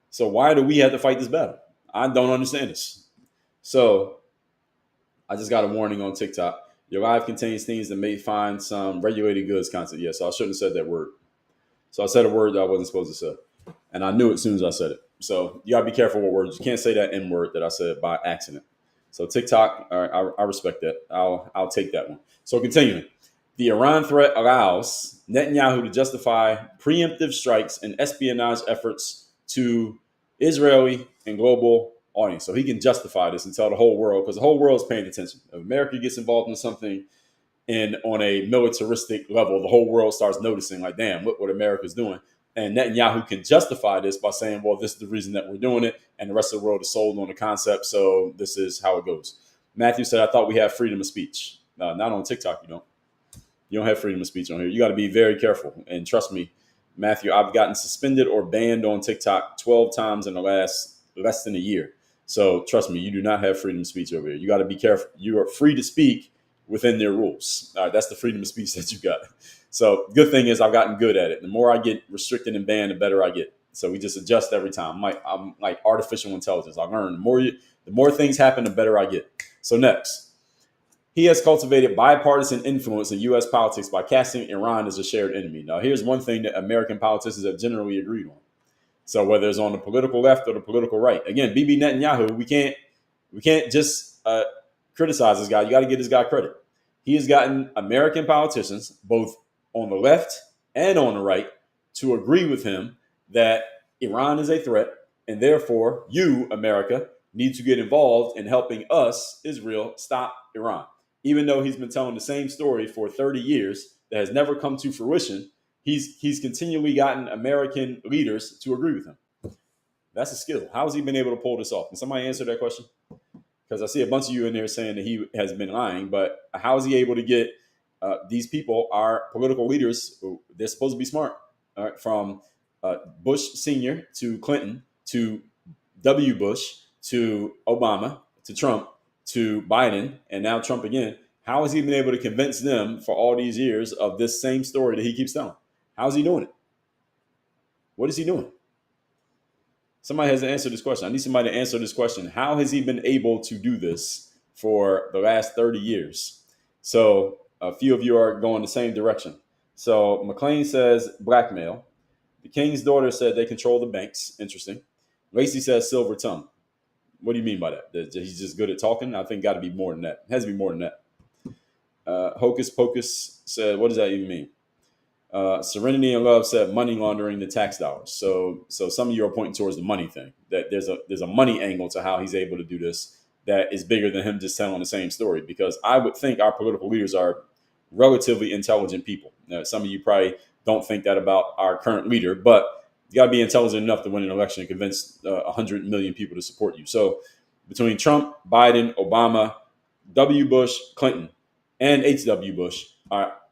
So why do we have to fight this battle? I don't understand this. So I just got a warning on TikTok. Your live contains things that may find some regulated goods content. Yeah, so I shouldn't have said that word. So I said a word that I wasn't supposed to say. And I knew it as soon as I said it. So you gotta be careful what words. You can't say that N word that I said by accident. So TikTok, all right, I respect that. I'll take that one. So continuing. The Iran threat allows Netanyahu to justify preemptive strikes and espionage efforts to Israeli and global audience. So he can justify this and tell the whole world, because the whole world is paying attention. If America gets involved in something and on a militaristic level, the whole world starts noticing, like, damn, look what America's doing. And Netanyahu can justify this by saying, well, this is the reason that we're doing it. And the rest of the world is sold on the concept. So this is how it goes. Matthew said, I thought we have freedom of speech. Not on TikTok, you don't. You don't have freedom of speech on here. You got to be very careful. And trust me, Matthew, I've gotten suspended or banned on TikTok 12 times in the last less than a year. So trust me, you do not have freedom of speech over here. You got to be careful. You are free to speak within their rules. All right, that's the freedom of speech that you got. So good thing is I've gotten good at it. The more I get restricted and banned, the better I get. So we just adjust every time. I'm like artificial intelligence. I learn the more things happen, the better I get. So next, he has cultivated bipartisan influence in U.S. politics by casting Iran as a shared enemy. Now, here's one thing that American politicians have generally agreed on. So whether it's on the political left or the political right, again, Bibi Netanyahu, we can't just criticize this guy. You got to give this guy credit. He has gotten American politicians, both on the left and on the right, to agree with him that Iran is a threat, and therefore you, America, need to get involved in helping us, Israel, stop Iran. Even though he's been telling the same story for 30 years that has never come to fruition, he's continually gotten American leaders to agree with him. That's a skill. How has he been able to pull this off? Can somebody answer that question? Because I see a bunch of you in there saying that he has been lying, but how is he able to get these people, our political leaders, they're supposed to be smart, all right, from Bush Sr. to Clinton to W. Bush to Obama to Trump to Biden and now Trump again. How has he been able to convince them for all these years of this same story that he keeps telling? How is he doing it? What is he doing? Somebody has to answer this question. I need somebody to answer this question. How has he been able to do this for the last 30 years? So a few of you are going the same direction. So McLean says blackmail. The king's daughter said they control the banks. Interesting. Lacey says silver tongue. What do you mean by that? That he's just good at talking? I think got to be more than that. It has to be more than that. Hocus Pocus said, what does that even mean? Serenity and Love said money laundering the tax dollars. So some of you are pointing towards the money thing. That there's a money angle to how he's able to do this that is bigger than him just telling the same story. Because I would think our political leaders are relatively intelligent people. Now, some of you probably don't think that about our current leader, but you got to be intelligent enough to win an election and convince 100 million people to support you. So between Trump, Biden, Obama, W. Bush, Clinton, and H.W. Bush,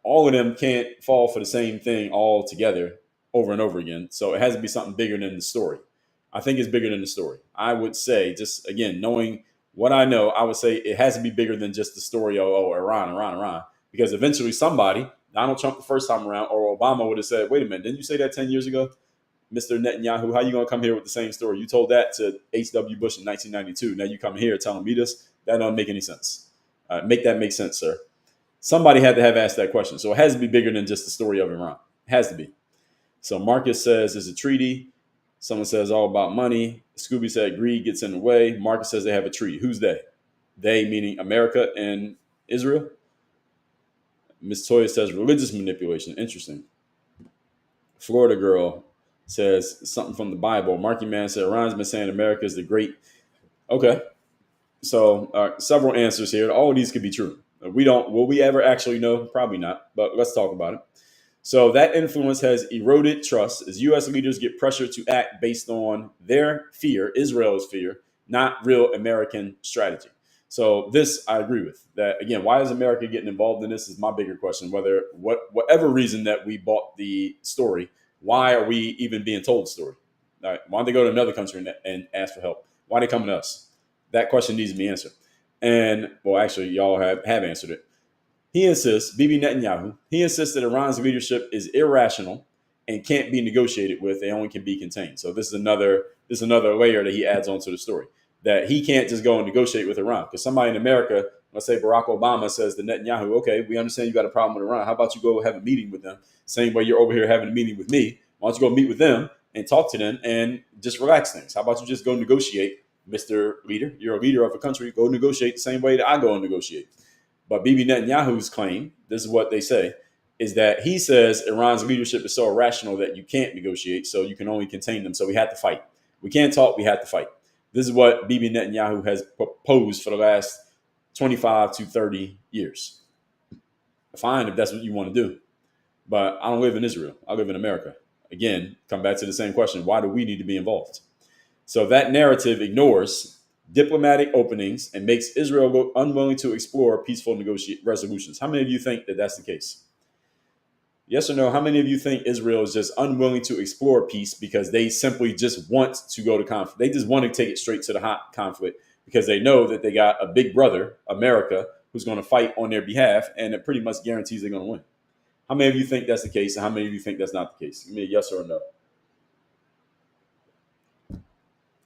all of them can't fall for the same thing all together over and over again. So it has to be something bigger than the story. I think it's bigger than the story. I would say, just again, knowing what I know, I would say it has to be bigger than just the story of Iran. Because eventually somebody, Donald Trump the first time around, or Obama would have said, wait a minute, didn't you say that 10 years ago? Mr. Netanyahu, how you going to come here with the same story? You told that to H.W. Bush in 1992. Now you come here telling me this? That don't make any sense. Make that make sense, sir. Somebody had to have asked that question. So it has to be bigger than just the story of Iran. It has to be. So Marcus says it's a treaty. Someone says all about money. Scooby said greed gets in the way. Marcus says they have a treaty. Who's they? They meaning America and Israel. Miss Toya says religious manipulation. Interesting. Florida girl says something from the Bible. Marky Man said Iran's been saying America is the great. Okay. So several answers here. All of these could be true. Will we ever actually know? Probably not, but let's talk about it. So that influence has eroded trust as U.S. leaders get pressure to act based on their fear, Israel's fear, not real American strategy. So this I agree with. That again, why is America getting involved in this is my bigger question. Whatever reason that we bought the story, why are we even being told the story? All right, why don't they go to another country and ask for help? Why are they coming to us? That question needs to be answered. And well, actually, y'all have answered it. He insists, Bibi Netanyahu, he insists that Iran's leadership is irrational and can't be negotiated with. They only can be contained. So this is another layer that he adds onto the story, that he can't just go and negotiate with Iran. Because somebody in America, let's say Barack Obama, says to Netanyahu, okay, we understand you got a problem with Iran. How about you go have a meeting with them? Same way you're over here having a meeting with me. Why don't you go meet with them and talk to them and just relax things? How about you just go negotiate, Mr. Leader? You're a leader of a country. Go negotiate the same way that I go and negotiate. But Bibi Netanyahu's claim, this is what they say, is that he says Iran's leadership is so irrational that you can't negotiate, so you can only contain them. So we have to fight. We can't talk, we have to fight. This is what Bibi Netanyahu has proposed for the last 25 to 30 years. Fine if that's what you want to do. But I don't live in Israel. I live in America. Again, come back to the same question. Why do we need to be involved? So that narrative ignores diplomatic openings and makes Israel look unwilling to explore peaceful resolutions. How many of you think that that's the case? Yes or no? How many of you think Israel is just unwilling to explore peace because they simply just want to go to conflict? They just want to take it straight to the hot conflict because they know that they got a big brother, America, who's going to fight on their behalf, and it pretty much guarantees they're going to win. How many of you think that's the case, and how many of you think that's not the case? Give me a yes or a no.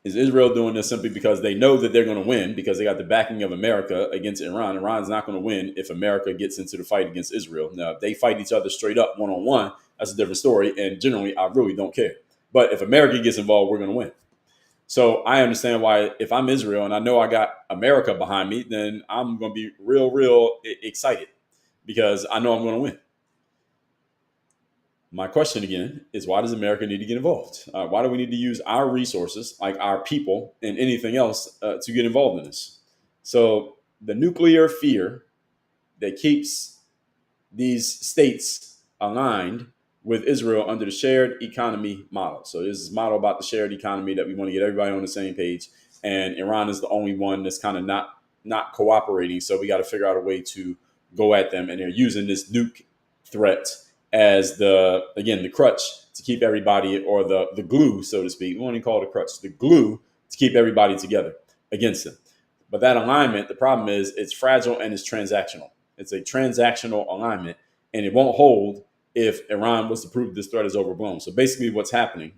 Is Israel doing this simply because they know that they're going to win because they got the backing of America against Iran? Iran's not going to win if America gets into the fight against Israel. Now, if they fight each other straight up one-on-one, that's a different story. And generally, I really don't care. But if America gets involved, we're going to win. So I understand why if I'm Israel and I know I got America behind me, then I'm going to be real excited because I know I'm going to win. My question again is, why does America need to get involved? Why do we need to use our resources, like our people and anything else, to get involved in this? So the nuclear fear that keeps these states aligned with Israel under the shared economy model. So this is a model about the shared economy that we want to get everybody on the same page. And Iran is the only one that's kind of not cooperating. So we got to figure out a way to go at them. And they're using this nuke threat as the crutch to keep everybody, or the glue, so to speak. We won't even call it a crutch, the glue to keep everybody together against them. But that alignment, the problem is it's fragile and it's transactional. It's a transactional alignment, and it won't hold if Iran was to prove this threat is overblown. So basically what's happening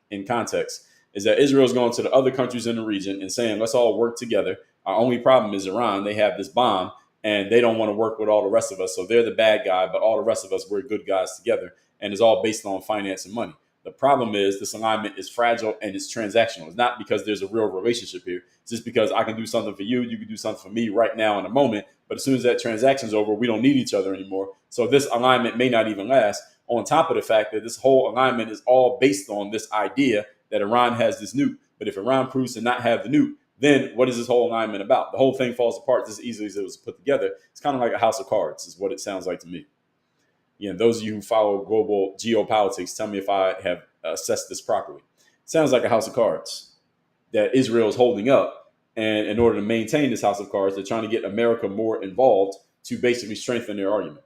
in context is that Israel is going to the other countries in the region and saying, let's all work together. Our only problem is Iran. They have this bomb, and they don't want to work with all the rest of us. So they're the bad guy, but all the rest of us, we're good guys together. And it's all based on finance and money. The problem is this alignment is fragile and it's transactional. It's not because there's a real relationship here. It's just because I can do something for you, you can do something for me right now in a moment. But as soon as that transaction's over, we don't need each other anymore. So this alignment may not even last, on top of the fact that this whole alignment is all based on this idea that Iran has this nuke. But if Iran proves to not have the nuke, then what is this whole alignment about? The whole thing falls apart just as easily as it was put together. It's kind of like a house of cards is what it sounds like to me. Those of you who follow global geopolitics, tell me if I have assessed this properly. It sounds like a house of cards that Israel is holding up. And in order to maintain this house of cards, they're trying to get America more involved to basically strengthen their argument,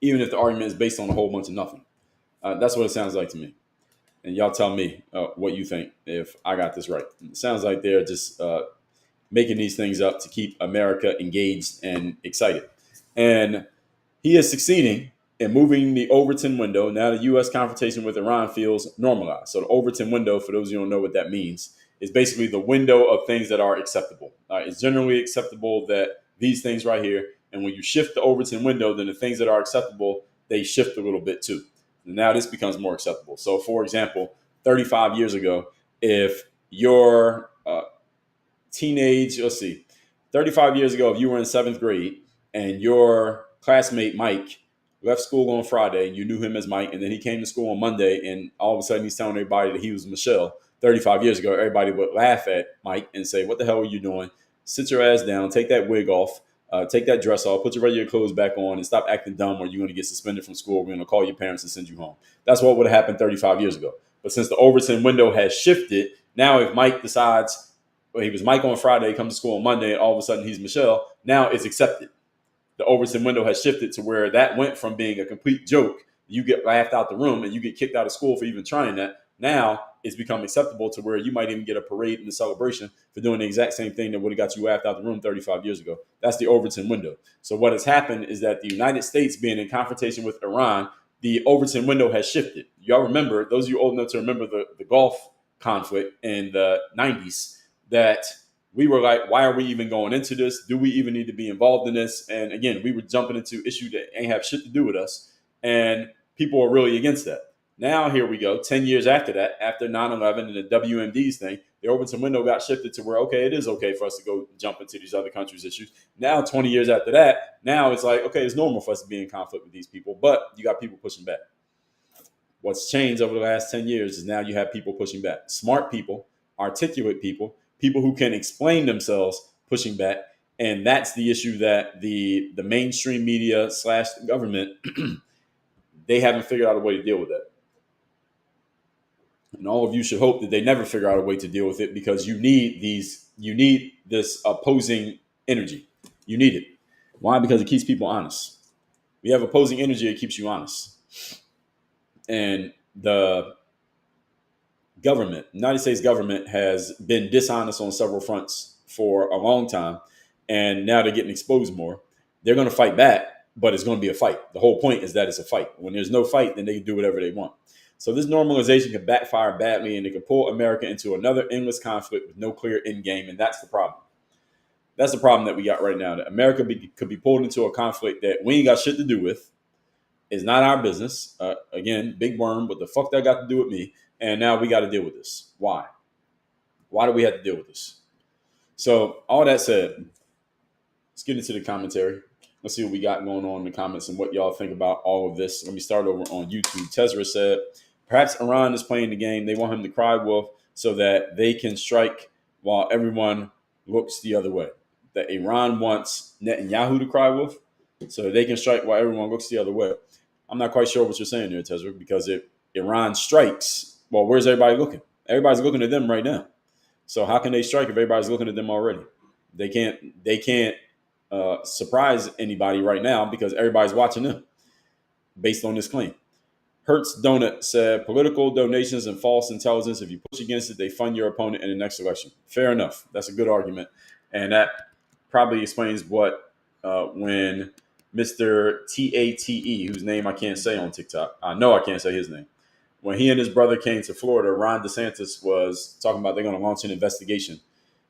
even if the argument is based on a whole bunch of nothing. That's what it sounds like to me. And y'all tell me what you think if I got this right. It sounds like they're just making these things up to keep America engaged and excited. And he is succeeding in moving the Overton window. Now the U.S. confrontation with Iran feels normalized. So the Overton window, for those of you who don't know what that means, is basically the window of things that are acceptable. It's generally acceptable that these things right here, and when you shift the Overton window, then the things that are acceptable, they shift a little bit too. And now this becomes more acceptable. So for example, 35 years ago, if your 35 years ago, if you were in 7th grade and your classmate Mike left school on Friday, and you knew him as Mike, and then he came to school on Monday, and all of a sudden he's telling everybody that he was Michelle. 35 years ago, everybody would laugh at Mike and say, what the hell are you doing? Sit your ass down, take that wig off, take that dress off, put your regular clothes back on, and stop acting dumb, or you're going to get suspended from school. We're going to call your parents and send you home. That's what would have happened 35 years ago. But since the Overton window has shifted, now if Mike decides, well, he was Mike on Friday, comes to school on Monday, and all of a sudden he's Michelle, now it's accepted. The Overton window has shifted to where that went from being a complete joke. You get laughed out the room and you get kicked out of school for even trying that. Now it's become acceptable to where you might even get a parade and a celebration for doing the exact same thing that would have got you laughed out the room 35 years ago. That's the Overton window. So what has happened is that the United States being in confrontation with Iran, the Overton window has shifted. Y'all remember, those of you old enough to remember the Gulf conflict in the 90s, that we were like, why are we even going into this? Do we even need to be involved in this? And again, we were jumping into issues that ain't have shit to do with us. And people are really against that. Now, here we go, 10 years after that, after 9/11 and the WMDs thing, the Overton window got shifted to where, okay, it is okay for us to go jump into these other countries' issues. Now, 20 years after that, now it's like, okay, it's normal for us to be in conflict with these people, but you got people pushing back. What's changed over the last 10 years is now you have people pushing back. Smart people, articulate people, people who can explain themselves pushing back. And that's the issue that the mainstream media / government, they haven't figured out a way to deal with that. And all of you should hope that they never figure out a way to deal with it, because you need this opposing energy. You need it. Why? Because it keeps people honest. We have opposing energy, it keeps you honest. And the government, United States government, has been dishonest on several fronts for a long time. And now they're getting exposed more. They're going to fight back, but it's going to be a fight. The whole point is that it's a fight. When there's no fight, then they can do whatever they want. So this normalization can backfire badly, and it can pull America into another endless conflict with no clear end game. And that's the problem. That's the problem that we got right now, that America could be pulled into a conflict that we ain't got shit to do with. It's not our business. Again, big worm, what the fuck that got to do with me? And now we got to deal with this. Why? Why do we have to deal with this? So all that said, let's get into the commentary. Let's see what we got going on in the comments and what y'all think about all of this. Let me start over on YouTube. Tezra said, perhaps Iran is playing the game. They want him to cry wolf so that they can strike while everyone looks the other way. That Iran wants Netanyahu to cry wolf so they can strike while everyone looks the other way. I'm not quite sure what you're saying there, Tezra, because if Iran strikes, well, where's everybody looking? Everybody's looking at them right now. So how can they strike if everybody's looking at them already? They can't surprise anybody right now because everybody's watching them based on this claim. Hertz Donut said, political donations and false intelligence, if you push against it, they fund your opponent in the next election. Fair enough. That's a good argument. And that probably explains what when Mr. TATE, whose name I can't say on TikTok, I know I can't say his name, when he and his brother came to Florida, Ron DeSantis was talking about they're going to launch an investigation.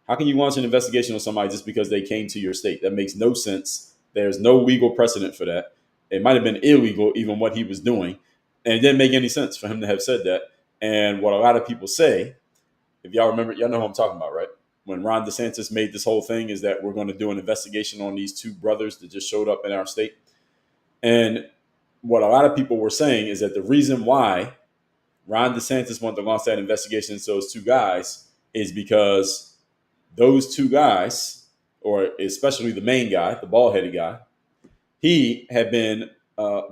How can you launch an investigation on somebody just because they came to your state? That makes no sense. There's no legal precedent for that. It might have been illegal, even what he was doing. And it didn't make any sense for him to have said that. And what a lot of people say, if y'all remember, y'all know who I'm talking about, right? When Ron DeSantis made this whole thing is that we're going to do an investigation on these two brothers that just showed up in our state. And what a lot of people were saying is that the reason why Ron DeSantis wanted to launch that investigation into those two guys is because those two guys, or especially the main guy, the bald-headed guy, he had been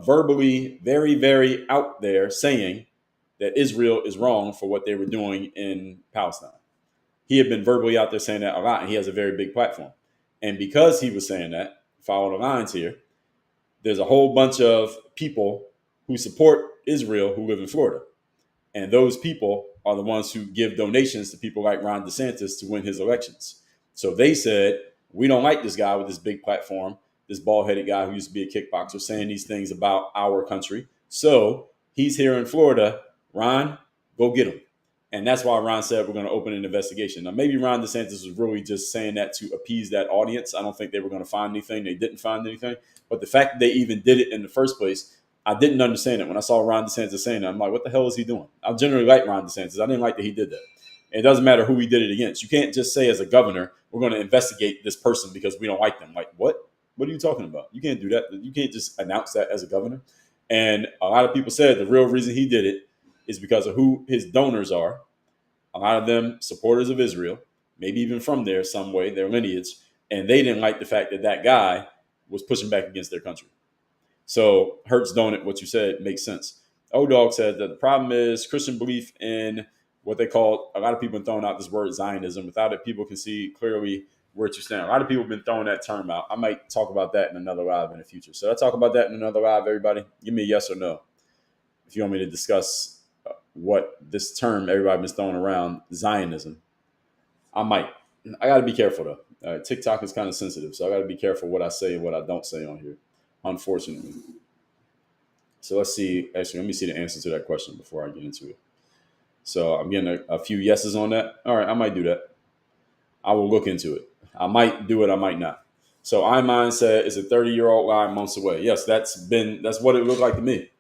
verbally very, very out there saying that Israel is wrong for what they were doing in Palestine. He had been verbally out there saying that a lot, and he has a very big platform. And because he was saying that, follow the lines here, there's a whole bunch of people who support Israel who live in Florida. And those people are the ones who give donations to people like Ron DeSantis to win his elections. So they said, we don't like this guy with this big platform, this bald-headed guy who used to be a kickboxer, saying these things about our country. So he's here in Florida. Ron, go get him. And that's why Ron said we're going to open an investigation. Now, maybe Ron DeSantis was really just saying that to appease that audience. I don't think they were going to find anything. They didn't find anything. But the fact that they even did it in the first place, I didn't understand it. When I saw Ron DeSantis saying that, I'm like, what the hell is he doing? I generally like Ron DeSantis. I didn't like that he did that. And it doesn't matter who he did it against. You can't just say as a governor, we're going to investigate this person because we don't like them. Like, what? What are you talking about? You can't do that. You can't just announce that as a governor. And a lot of people said the real reason he did it is because of who his donors are. A lot of them supporters of Israel, maybe even from there some way, their lineage. And they didn't like the fact that that guy was pushing back against their country. So Hertz Donut, what you said makes sense. O-Dog said that the problem is Christian belief in what they call, a lot of people have thrown out this word Zionism. Without it, people can see clearly where you stand. A lot of people have been throwing that term out. I might talk about that in another live in the future. So I talk about that in another live, everybody. Give me a yes or no if you want me to discuss what this term everybody's been throwing around, Zionism. I might. I got to be careful though. TikTok is kind of sensitive, so I got to be careful what I say and what I don't say on here, unfortunately. So let's see. Actually, let me see the answer to that question before I get into it. So I'm getting a few yeses on that. All right, I might do that. I will look into it. I might do it. I might not. So Iman said, "Is a 30-year-old lie months away?" Yes, that's what it looked like to me.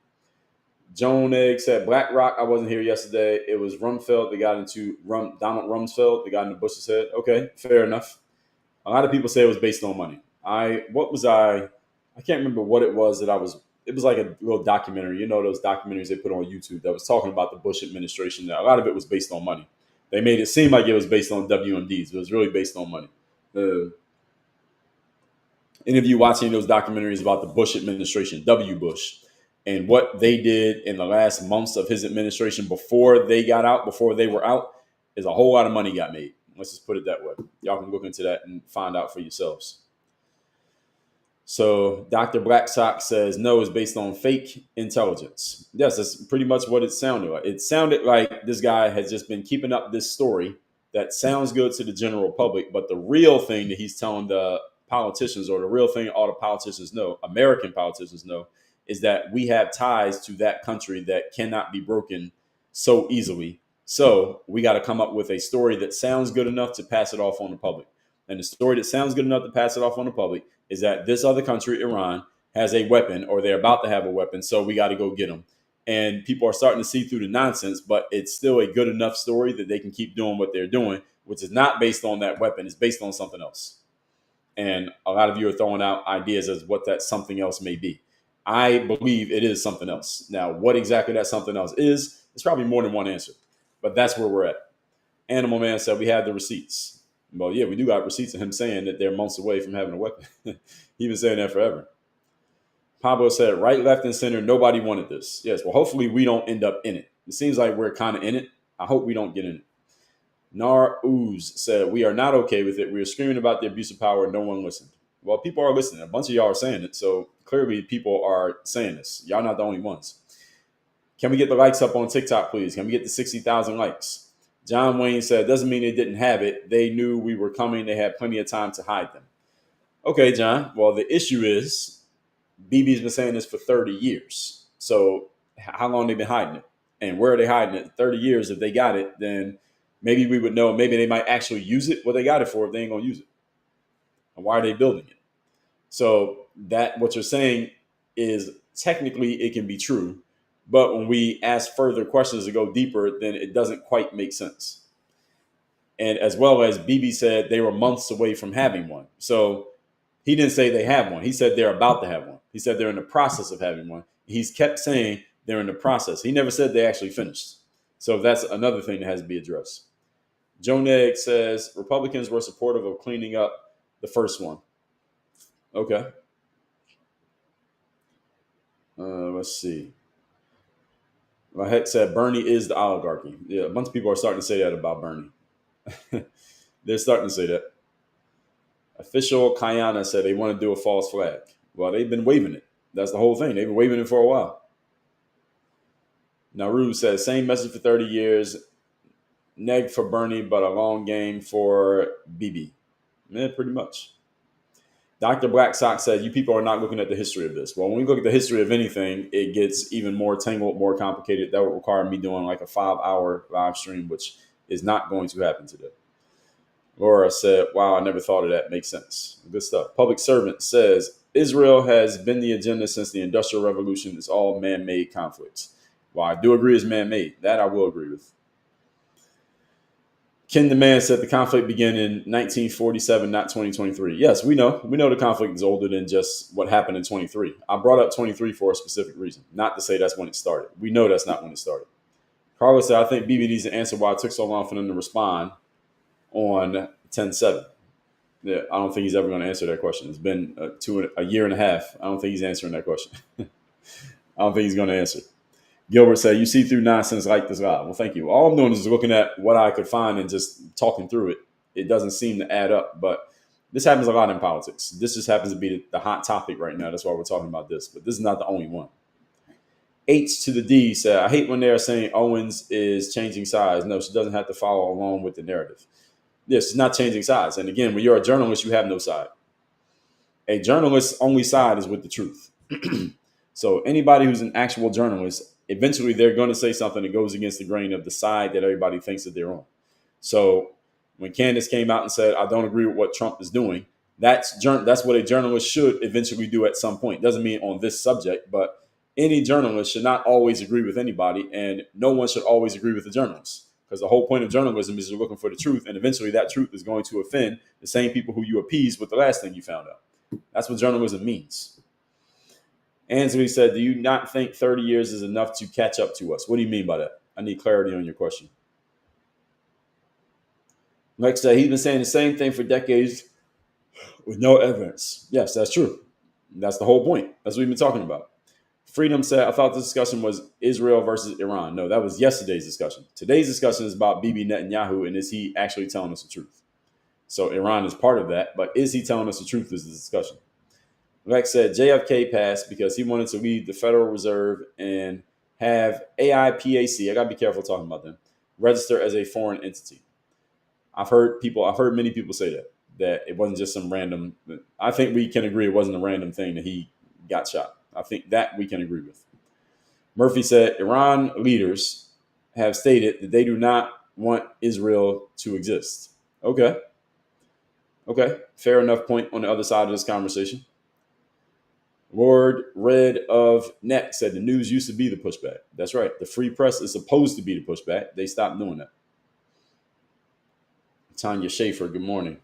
Joan Egg said, "BlackRock. I wasn't here yesterday. It was Rumsfeld that got into Donald Rumsfeld that got into Bush's head." Okay, fair enough. A lot of people say it was based on money. I can't remember what it was that I was. It was like a little documentary. You know those documentaries they put on YouTube that was talking about the Bush administration. That a lot of it was based on money. They made it seem like it was based on WMDs. It was really based on money. Any of you watching those documentaries about the Bush administration, W. Bush, and what they did in the last months of his administration before they got out, before they were out, is a whole lot of money got made. Let's just put it that way. Y'all can look into that and find out for yourselves. So Dr. Black Sox says, no, it's based on fake intelligence. Yes, that's pretty much what it sounded like. It sounded like this guy has just been keeping up this story that sounds good to the general public, but the real thing that he's telling the politicians, or the real thing all the politicians know, American politicians know, is that we have ties to that country that cannot be broken so easily. So we got to come up with a story that sounds good enough to pass it off on the public. And the story that sounds good enough to pass it off on the public is that this other country, Iran, has a weapon, or they're about to have a weapon, so we got to go get them. And people are starting to see through the nonsense, but it's still a good enough story that they can keep doing what they're doing, which is not based on that weapon. It's based on something else. And a lot of you are throwing out ideas as what that something else may be. I believe it is something else. Now, what exactly that something else is, it's probably more than one answer, but that's where we're at. Animal Man said, we have the receipts. Well, yeah, we do got receipts of him saying that they're months away from having a weapon. He's been saying that forever. Pablo said, right, left, and center, nobody wanted this. Yes, well, hopefully we don't end up in it. It seems like we're kind of in it. I hope we don't get in it. Nar Ooze said, we are not okay with it. We are screaming about the abuse of power and no one listened. Well, people are listening. A bunch of y'all are saying it. So clearly people are saying this. Y'all not the only ones. Can we get the likes up on TikTok, please? Can we get the 60,000 likes? John Wayne said, doesn't mean they didn't have it. They knew we were coming. They had plenty of time to hide them. Okay, John. Well, the issue is BB's been saying this for 30 years. So how long have they been hiding it? And where are they hiding it? 30 years. If they got it, then maybe we would know. Maybe they might actually use it. What they got it for if they ain't going to use it? And why are they building it? So that what you're saying is technically it can be true. But when we ask further questions to go deeper, then it doesn't quite make sense. And as well as BB said, they were months away from having one. So he didn't say they have one. He said they're about to have one. He said they're in the process of having one. He's kept saying they're in the process. He never said they actually finished. So that's another thing that has to be addressed. Joan Egg says Republicans were supportive of cleaning up the first one. Okay. Let's see. My head said Bernie is the oligarchy. Yeah, a bunch of people are starting to say that about Bernie. They're starting to say that. Official Kayana said they want to do a false flag. Well, they've been waving it. That's the whole thing. They've been waving it for a while. Naru says same message for 30 years. Neg for Bernie, but a long game for BB. Yeah, pretty much. Dr. Black Sox said, you people are not looking at the history of this. Well, when we look at the history of anything, it gets even more tangled, more complicated. That would require me doing like a 5-hour live stream, which is not going to happen today. Laura said, wow, I never thought of that. Makes sense. Good stuff. Public Servant says, Israel has been the agenda since the Industrial Revolution. It's all man-made conflicts. Well, I do agree it's man-made. That I will agree with. Ken the Man said the conflict began in 1947, not 2023. Yes, we know. We know the conflict is older than just what happened in 23. I brought up 23 for a specific reason, not to say that's when it started. We know that's not when it started. Carlos said, I think BB needs to answer why it took so long for them to respond on 10-7. Yeah, I don't think he's ever going to answer that question. It's been a year and a half. I don't think he's answering that question. I don't think he's going to answer. Gilbert said, you see through nonsense like this live. Well, thank you. All I'm doing is looking at what I could find and just talking through it. It doesn't seem to add up, but this happens a lot in politics. This just happens to be the hot topic right now. That's why we're talking about this, but this is not the only one. H to the D said, I hate when they're saying Owens is changing sides. No, she doesn't have to follow along with the narrative. Yes, it's not changing sides. And again, when you're a journalist, you have no side. A journalist's only side is with the truth. So anybody who's an actual journalist, eventually they're going to say something that goes against the grain of the side that everybody thinks that they're on. So when Candace came out and said, I don't agree with what Trump is doing, that's what a journalist should eventually do at some point. Doesn't mean on this subject, but any journalist should not always agree with anybody, and no one should always agree with the journalist. Because the whole point of journalism is you're looking for the truth, and eventually that truth is going to offend the same people who you appeased with the last thing you found out. That's what journalism means. Ansley said, do you not think 30 years is enough to catch up to us? What do you mean by that? I need clarity on your question. Lex said, he's been saying the same thing for decades with no evidence. Yes, that's true. That's the whole point. That's what we've been talking about. Freedom said, I thought the discussion was Israel versus Iran. No, that was yesterday's discussion. Today's discussion is about Bibi Netanyahu, and is he actually telling us the truth? So Iran is part of that, but is he telling us the truth is the discussion. Lex said JFK passed because he wanted to lead the Federal Reserve and have AIPAC, I got to be careful talking about them, register as a foreign entity. I've heard many people say that it wasn't just some random. I think we can agree it wasn't a random thing that he got shot. I think that we can agree with. Murphy said Iran leaders have stated that they do not want Israel to exist. Okay, fair enough point on the other side of this conversation. Lord Red of Net said the news used to be the pushback. That's right. The free press is supposed to be the pushback. They stopped doing that. Tanya Schaefer, good morning.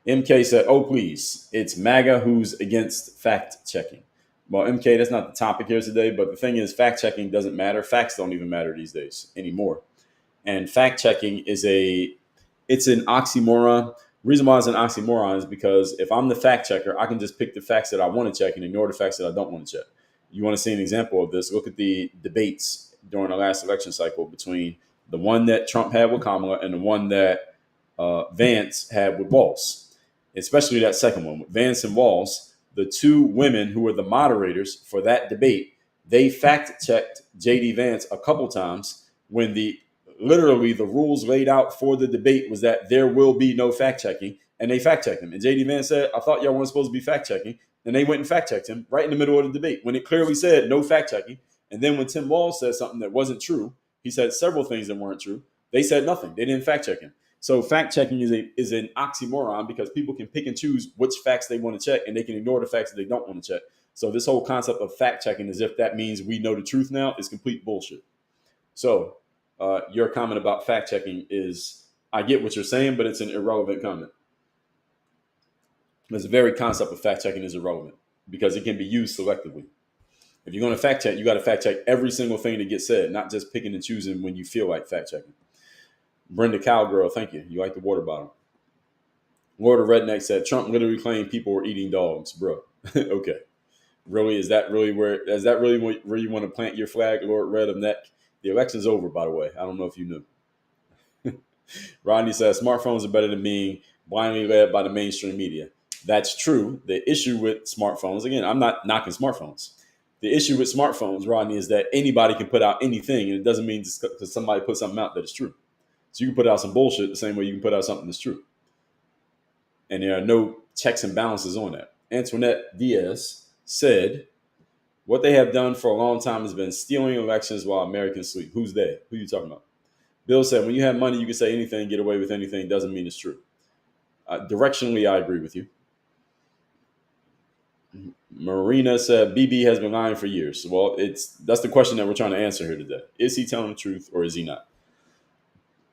MK said, oh, please, it's MAGA who's against fact checking. Well, MK, that's not the topic here today, but the thing is, fact checking doesn't matter. Facts don't even matter these days anymore. And fact checking it's an oxymoron. The reason why it's an oxymoron is because if I'm the fact checker, I can just pick the facts that I want to check and ignore the facts that I don't want to check. You want to see an example of this? Look at the debates during the last election cycle between the one that Trump had with Kamala and the one that Vance had with Walz, especially that second one with Vance and Walz. The two women who were the moderators for that debate, they fact checked JD Vance a couple times when literally the rules laid out for the debate was that there will be no fact checking, and they fact checked him. And JD Vance said, I thought y'all weren't supposed to be fact checking. And they went and fact checked him right in the middle of the debate when it clearly said no fact checking. And then when Tim Walz said something that wasn't true, he said several things that weren't true. They said nothing. They didn't fact check him. So fact checking is an oxymoron because people can pick and choose which facts they want to check, and they can ignore the facts that they don't want to check. So this whole concept of fact checking, as if that means we know the truth now, is complete bullshit. So your comment about fact checking is, I get what you're saying, but it's an irrelevant comment. The very concept of fact checking is irrelevant because it can be used selectively. If you're going to fact check, you got to fact check every single thing that gets said, not just picking and choosing when you feel like fact checking. Brenda Cowgirl, thank you. You like the water bottle. Lord of Redneck said Trump literally claimed people were eating dogs, bro. Okay. Really? Is that really where you want to plant your flag, Lord Red of Neck? The election's over, by the way. I don't know if you knew. Rodney says smartphones are better than being blindly led by the mainstream media. That's true. The issue with smartphones, again, I'm not knocking smartphones. The issue with smartphones, Rodney, is that anybody can put out anything, and it doesn't mean just because somebody put something out that it's true. So you can put out some bullshit the same way you can put out something that's true. And there are no checks and balances on that. Antoinette Diaz said, what they have done for a long time has been stealing elections while Americans sleep. Who's they? Who are you talking about? Bill said, when you have money, you can say anything, get away with anything. Doesn't mean it's true. Directionally, I agree with you. Marina said, BB has been lying for years. Well, that's the question that we're trying to answer here today. Is he telling the truth or is he not?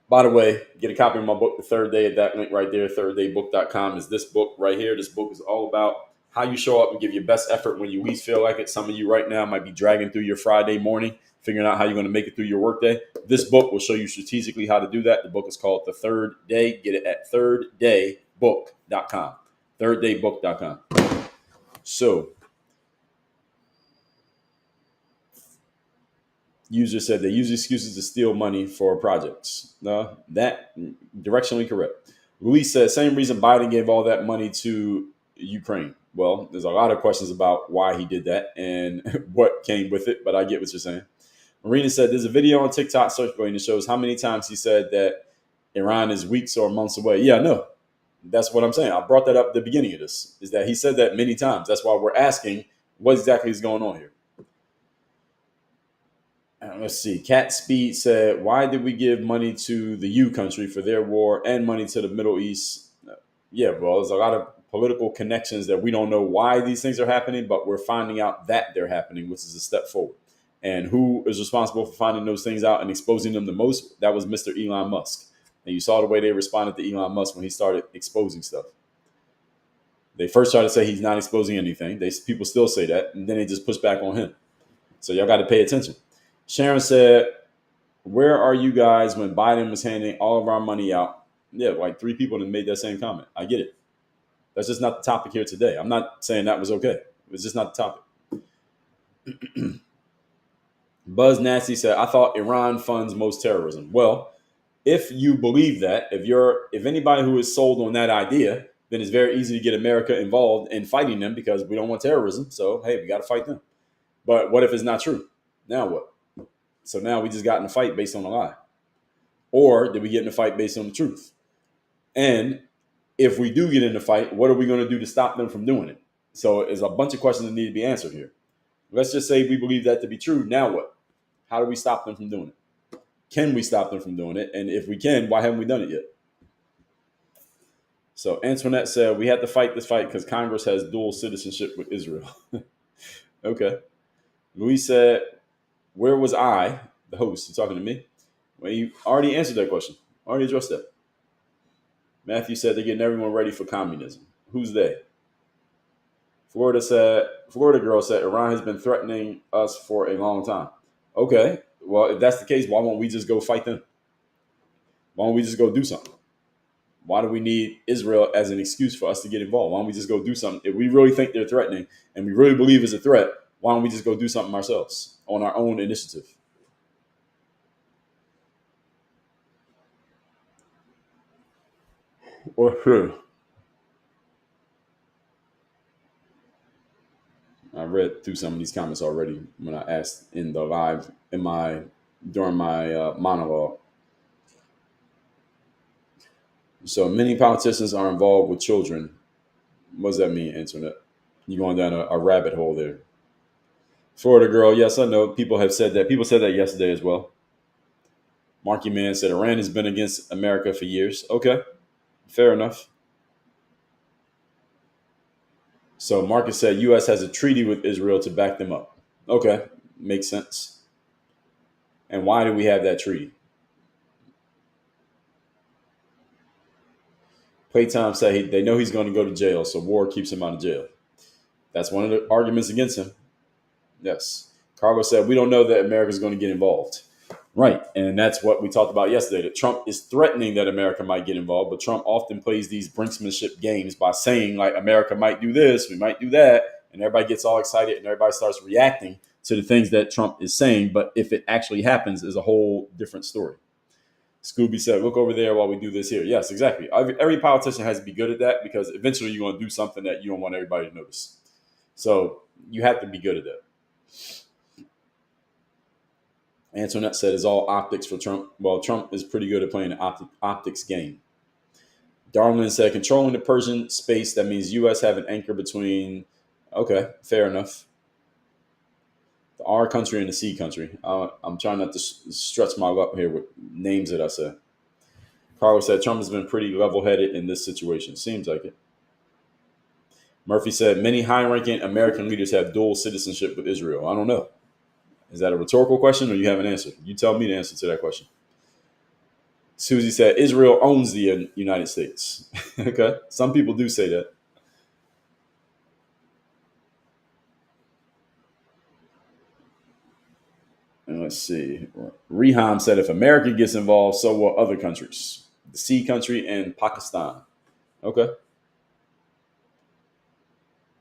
By the way, get a copy of my book, The Third Day, at that link right there. ThirdDayBook.com is this book right here. This book is all about how you show up and give your best effort when you least feel like it. Some of you right now might be dragging through your Friday morning, figuring out how you're going to make it through your workday. This book will show you strategically how to do that. The book is called The Third Day. Get it at ThirdDayBook.com. ThirdDayBook.com. So, user said they use excuses to steal money for projects. No, that directionally correct. Luis said same reason Biden gave all that money to Ukraine. Well, there's a lot of questions about why he did that and what came with it, but I get what you're saying. Marina said there's a video on TikTok circulating that shows how many times he said that Iran is weeks or months away. Yeah, no, that's what I'm saying. I brought that up at the beginning of this, is that he said that many times. That's why we're asking what exactly is going on here. Let's see. Cat Speed said, why did we give money to the U country for their war and money to the Middle East? Yeah, well, there's a lot of political connections that we don't know why these things are happening, but we're finding out that they're happening, which is a step forward. And who is responsible for finding those things out and exposing them the most? That was Mr. Elon Musk. And you saw the way they responded to Elon Musk when he started exposing stuff. They first tried to say he's not exposing anything. People still say that, and then they just push back on him. So y'all got to pay attention. Sharon said, where are you guys when Biden was handing all of our money out? Yeah, like 3 people that made that same comment. I get it. That's just not the topic here today. I'm not saying that was okay. It's just not the topic. Buzz Nasty said, I thought Iran funds most terrorism. Well, if you believe that, if anybody who is sold on that idea, then it's very easy to get America involved in fighting them because we don't want terrorism. So, hey, we got to fight them. But what if it's not true? Now what? So now we just got in a fight based on a lie. Or did we get in a fight based on the truth? And if we do get in a fight, what are we going to do to stop them from doing it? So there's a bunch of questions that need to be answered here. Let's just say we believe that to be true. Now what? How do we stop them from doing it? Can we stop them from doing it? And if we can, why haven't we done it yet? So Antoinette said, we had to fight this fight because Congress has dual citizenship with Israel. Okay. Louis said, where was I, the host? You talking to me? Well, you already answered that question. Already addressed that. Matthew said they're getting everyone ready for communism. Who's they? Florida girl said Iran has been threatening us for a long time. Okay. Well, if that's the case, why won't we just go fight them? Why don't we just go do something? Why do we need Israel as an excuse for us to get involved? Why don't we just go do something? If we really think they're threatening and we really believe it's a threat, why don't we just go do something ourselves on our own initiative? Or sure. I read through some of these comments already when I asked in the live during my monologue. So many politicians are involved with children. What does that mean, Internet? You're going down a rabbit hole there. Florida girl, yes, I know. People have said that. People said that yesterday as well. Marky Man said Iran has been against America for years. Okay, fair enough. So Marcus said U.S. has a treaty with Israel to back them up. Okay, makes sense. And why do we have that treaty? Playtime said they know he's going to go to jail, so war keeps him out of jail. That's one of the arguments against him. Yes. Cargo said we don't know that America is going to get involved. Right. And that's what we talked about yesterday, that Trump is threatening that America might get involved, but Trump often plays these brinksmanship games by saying, like, America might do this, we might do that, and everybody gets all excited and everybody starts reacting to the things that Trump is saying. But if it actually happens, is a whole different story. Scooby said, look over there while we do this here. Yes, exactly. Every politician has to be good at that because eventually you're going to do something that you don't want everybody to notice. So you have to be good at that. Antoinette said it's all optics for Trump. Well, Trump is pretty good at playing the optics game. Darwin said controlling the Persian space, that means U.S. have an anchor between, okay, fair enough, the R country and the C country. I'm trying not to stretch my luck here with names that I said. Carlos said Trump has been pretty level-headed in this situation. Seems like it. Murphy said many high-ranking American leaders have dual citizenship with Israel. I don't know. Is that a rhetorical question or you have an answer? You tell me the answer to that question. Susie said Israel owns the United States. Okay. Some people do say that. And let's see. Reham said if America gets involved, so will other countries. The C country and Pakistan. Okay.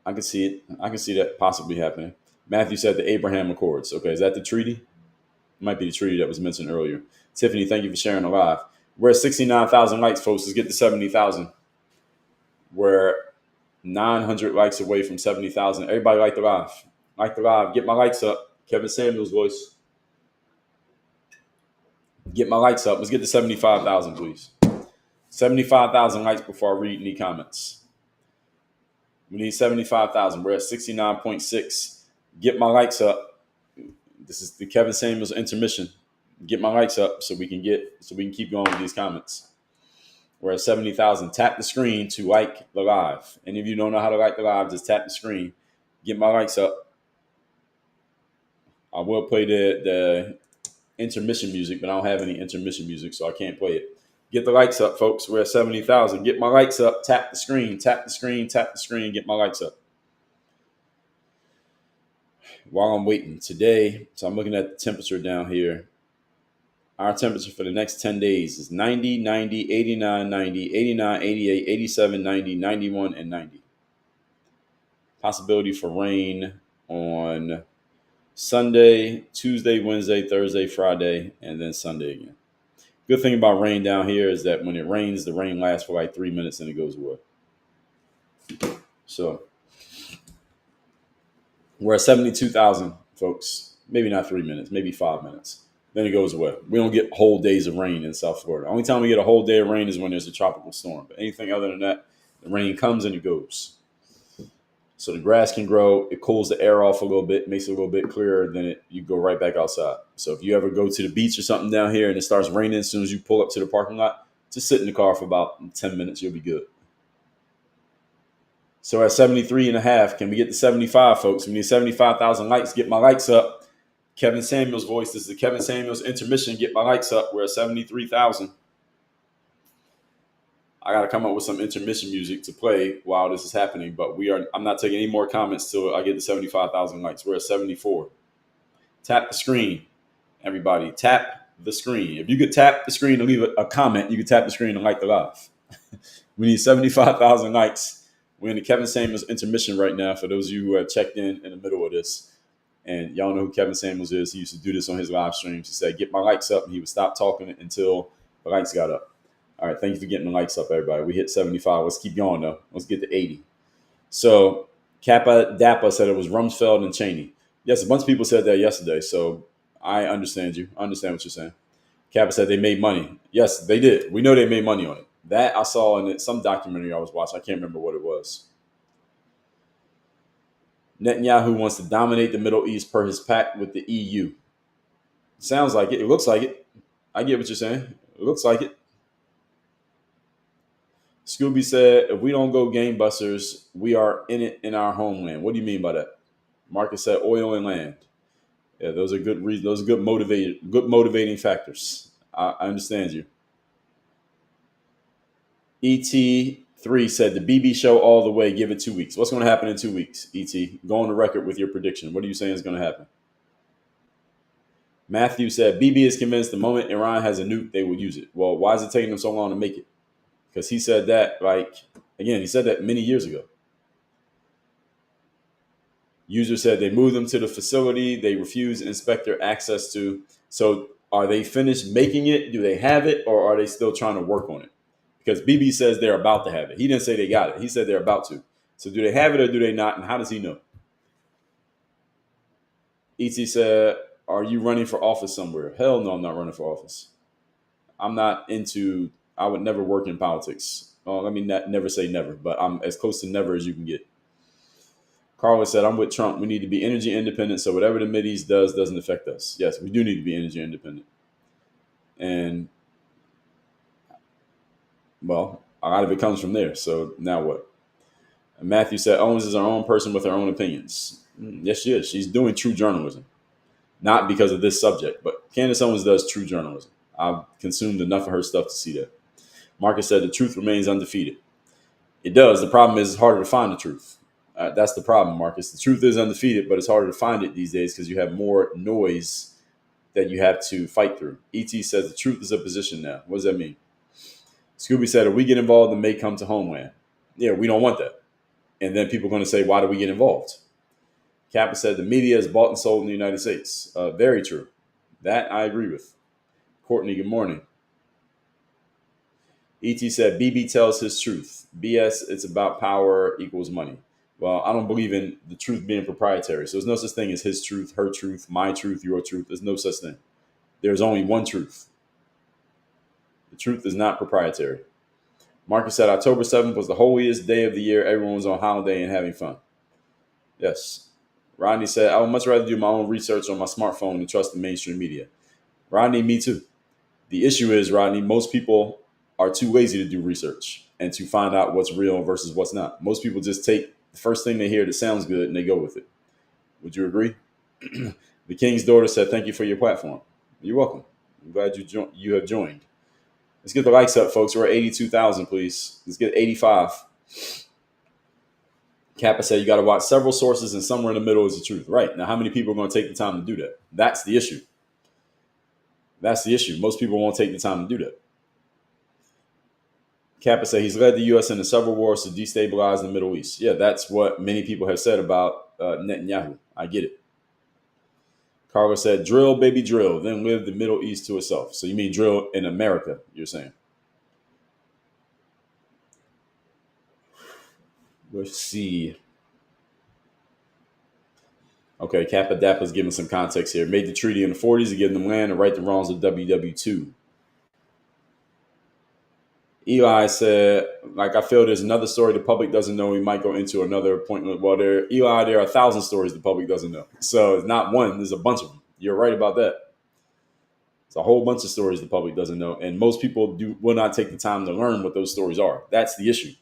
I can see it. I can see that possibly happening. Matthew said the Abraham Accords. Okay, is that the treaty? It might be the treaty that was mentioned earlier. Tiffany, thank you for sharing the live. We're at 69,000 likes, folks. Let's get to 70,000. Where 900 likes away from 70,000. Everybody like the live. Like the live. Get my likes up. Kevin Samuels' voice. Get my likes up. Let's get to 75,000, please. 75,000 likes before I read any comments. We need 75,000. We're at 69.6. Get my likes up. This is the Kevin Samuels intermission. Get my likes up so we can keep going with these comments. We're at 70,000. Tap the screen to like the live. Any of you don't know how to like the live, just tap the screen. Get my likes up. I will play the intermission music, but I don't have any intermission music, so I can't play it. Get the likes up, folks. We're at 70,000. Get my likes up. Tap the screen. Tap the screen. Tap the screen. Get my likes up. While I'm waiting today, so I'm looking at the temperature down here. Our temperature for the next 10 days is 90, 90, 89, 90, 89, 88, 87, 90, 91, and 90. Possibility for rain on Sunday, Tuesday, Wednesday, Thursday, Friday, and then Sunday again. Good thing about rain down here is that when it rains, the rain lasts for like 3 minutes and it goes away. So we're at 72,000, folks. Maybe not 3 minutes, maybe 5 minutes. Then it goes away. We don't get whole days of rain in South Florida. Only time we get a whole day of rain is when there's a tropical storm. But anything other than that, the rain comes and it goes. So the grass can grow. It cools the air off a little bit, makes it a little bit clearer. Then you go right back outside. So if you ever go to the beach or something down here and it starts raining as soon as you pull up to the parking lot, just sit in the car for about 10 minutes. You'll be good. So at 73 and a half, can we get to 75, folks? We need 75,000 likes. Get my likes up. Kevin Samuels' voice. This is the Kevin Samuels intermission. Get my likes up. We're at 73,000. I got to come up with some intermission music to play while this is happening, but I'm not taking any more comments till I get to 75,000 likes. We're at 74. Tap the screen, everybody. Tap the screen. If you could tap the screen and leave a comment, you could tap the screen and like the live. We need 75,000 likes. We're in the Kevin Samuels intermission right now for those of you who have checked in the middle of this. And y'all know who Kevin Samuels is. He used to do this on his live streams. He said, get my likes up. And he would stop talking until the likes got up. All right. Thank you for getting the likes up, everybody. We hit 75. Let's keep going, though. Let's get to 80. So Kappa Dappa said it was Rumsfeld and Cheney. Yes, a bunch of people said that yesterday. So I understand you. I understand what you're saying. Kappa said they made money. Yes, they did. We know they made money on it. That I saw in some documentary I was watching. I can't remember what it was. Netanyahu wants to dominate the Middle East per his pact with the EU. Sounds like it. It looks like it. I get what you're saying. It looks like it. Scooby said, if we don't go gangbusters, we are in it in our homeland. What do you mean by that? Marcus said oil and land. Yeah, those are good reasons. Those are good motivating factors. I understand you. ET3 said the BB show all the way. Give it 2 weeks. What's going to happen in 2 weeks? ET, go on the record with your prediction. What are you saying is going to happen? Matthew said BB is convinced the moment Iran has a nuke, they will use it. Well, why is it taking them so long to make it? Because he said that, he said that many years ago. User said they moved them to the facility. They refused inspector access to. So are they finished making it? Do they have it? Or are they still trying to work on it? Because BB says they're about to have it. He didn't say they got it. He said they're about to. So do they have it or do they not? And how does he know? ET said, are you running for office somewhere? Hell no, I'm not running for office. I would never work in politics. Well, let me never say never, but I'm as close to never as you can get. Carla said, I'm with Trump. We need to be energy independent. So whatever the Mideast does doesn't affect us. Yes, we do need to be energy independent. And well, a lot of it comes from there. So now what? And Matthew said, Owens is our own person with her own opinions. Yes, she is. She's doing true journalism. Not because of this subject, but Candace Owens does true journalism. I've consumed enough of her stuff to see that. Marcus said the truth remains undefeated. It does. The problem is it's harder to find the truth. That's the problem, Marcus. The truth is undefeated, but it's harder to find it these days because you have more noise that you have to fight through. ET says the truth is a position now. What does that mean? Scooby said, if we get involved, it may come to Homeland. Yeah, we don't want that. And then people are going to say, why do we get involved? Kappa said the media is bought and sold in the United States. Very true. That I agree with. Courtney, good morning. ET said BB tells his truth. BS, it's about power equals money. Well, I don't believe in the truth being proprietary. So there's no such thing as his truth, her truth, my truth, your truth. There's no such thing. There's only one truth. The truth is not proprietary. Marcus said October 7th was the holiest day of the year. Everyone was on holiday and having fun. Yes. Rodney said, I would much rather do my own research on my smartphone than trust the mainstream media. Rodney, me too. The issue is, Rodney, most people are too lazy to do research and to find out what's real versus what's not. Most people just take the first thing they hear that sounds good and they go with it. Would you agree? The King's daughter said, thank you for your platform. You're welcome. I'm glad you have joined. Let's get the likes up, folks. We're at 82,000, please. Let's get 85. Kappa said you got to watch several sources and somewhere in the middle is the truth. Right. Now, how many people are going to take the time to do that? That's the issue. That's the issue. Most people won't take the time to do that. Kappa said he's led the U.S. into several wars to destabilize the Middle East. Yeah, that's what many people have said about Netanyahu. I get it. Carla said, drill, baby, drill, then live the Middle East to itself. So you mean drill in America, you're saying? Let's see. Okay, Kappa Dappa's giving some context here. Made the treaty in the 40s to give them land and right the wrongs of WW2. Eli said, like, I feel there's another story the public doesn't know. We might go into another appointment. Well, there are 1,000 stories the public doesn't know. So it's not one, there's a bunch of them. You're right about that. It's a whole bunch of stories the public doesn't know. And most people will not take the time to learn what those stories are. That's the issue.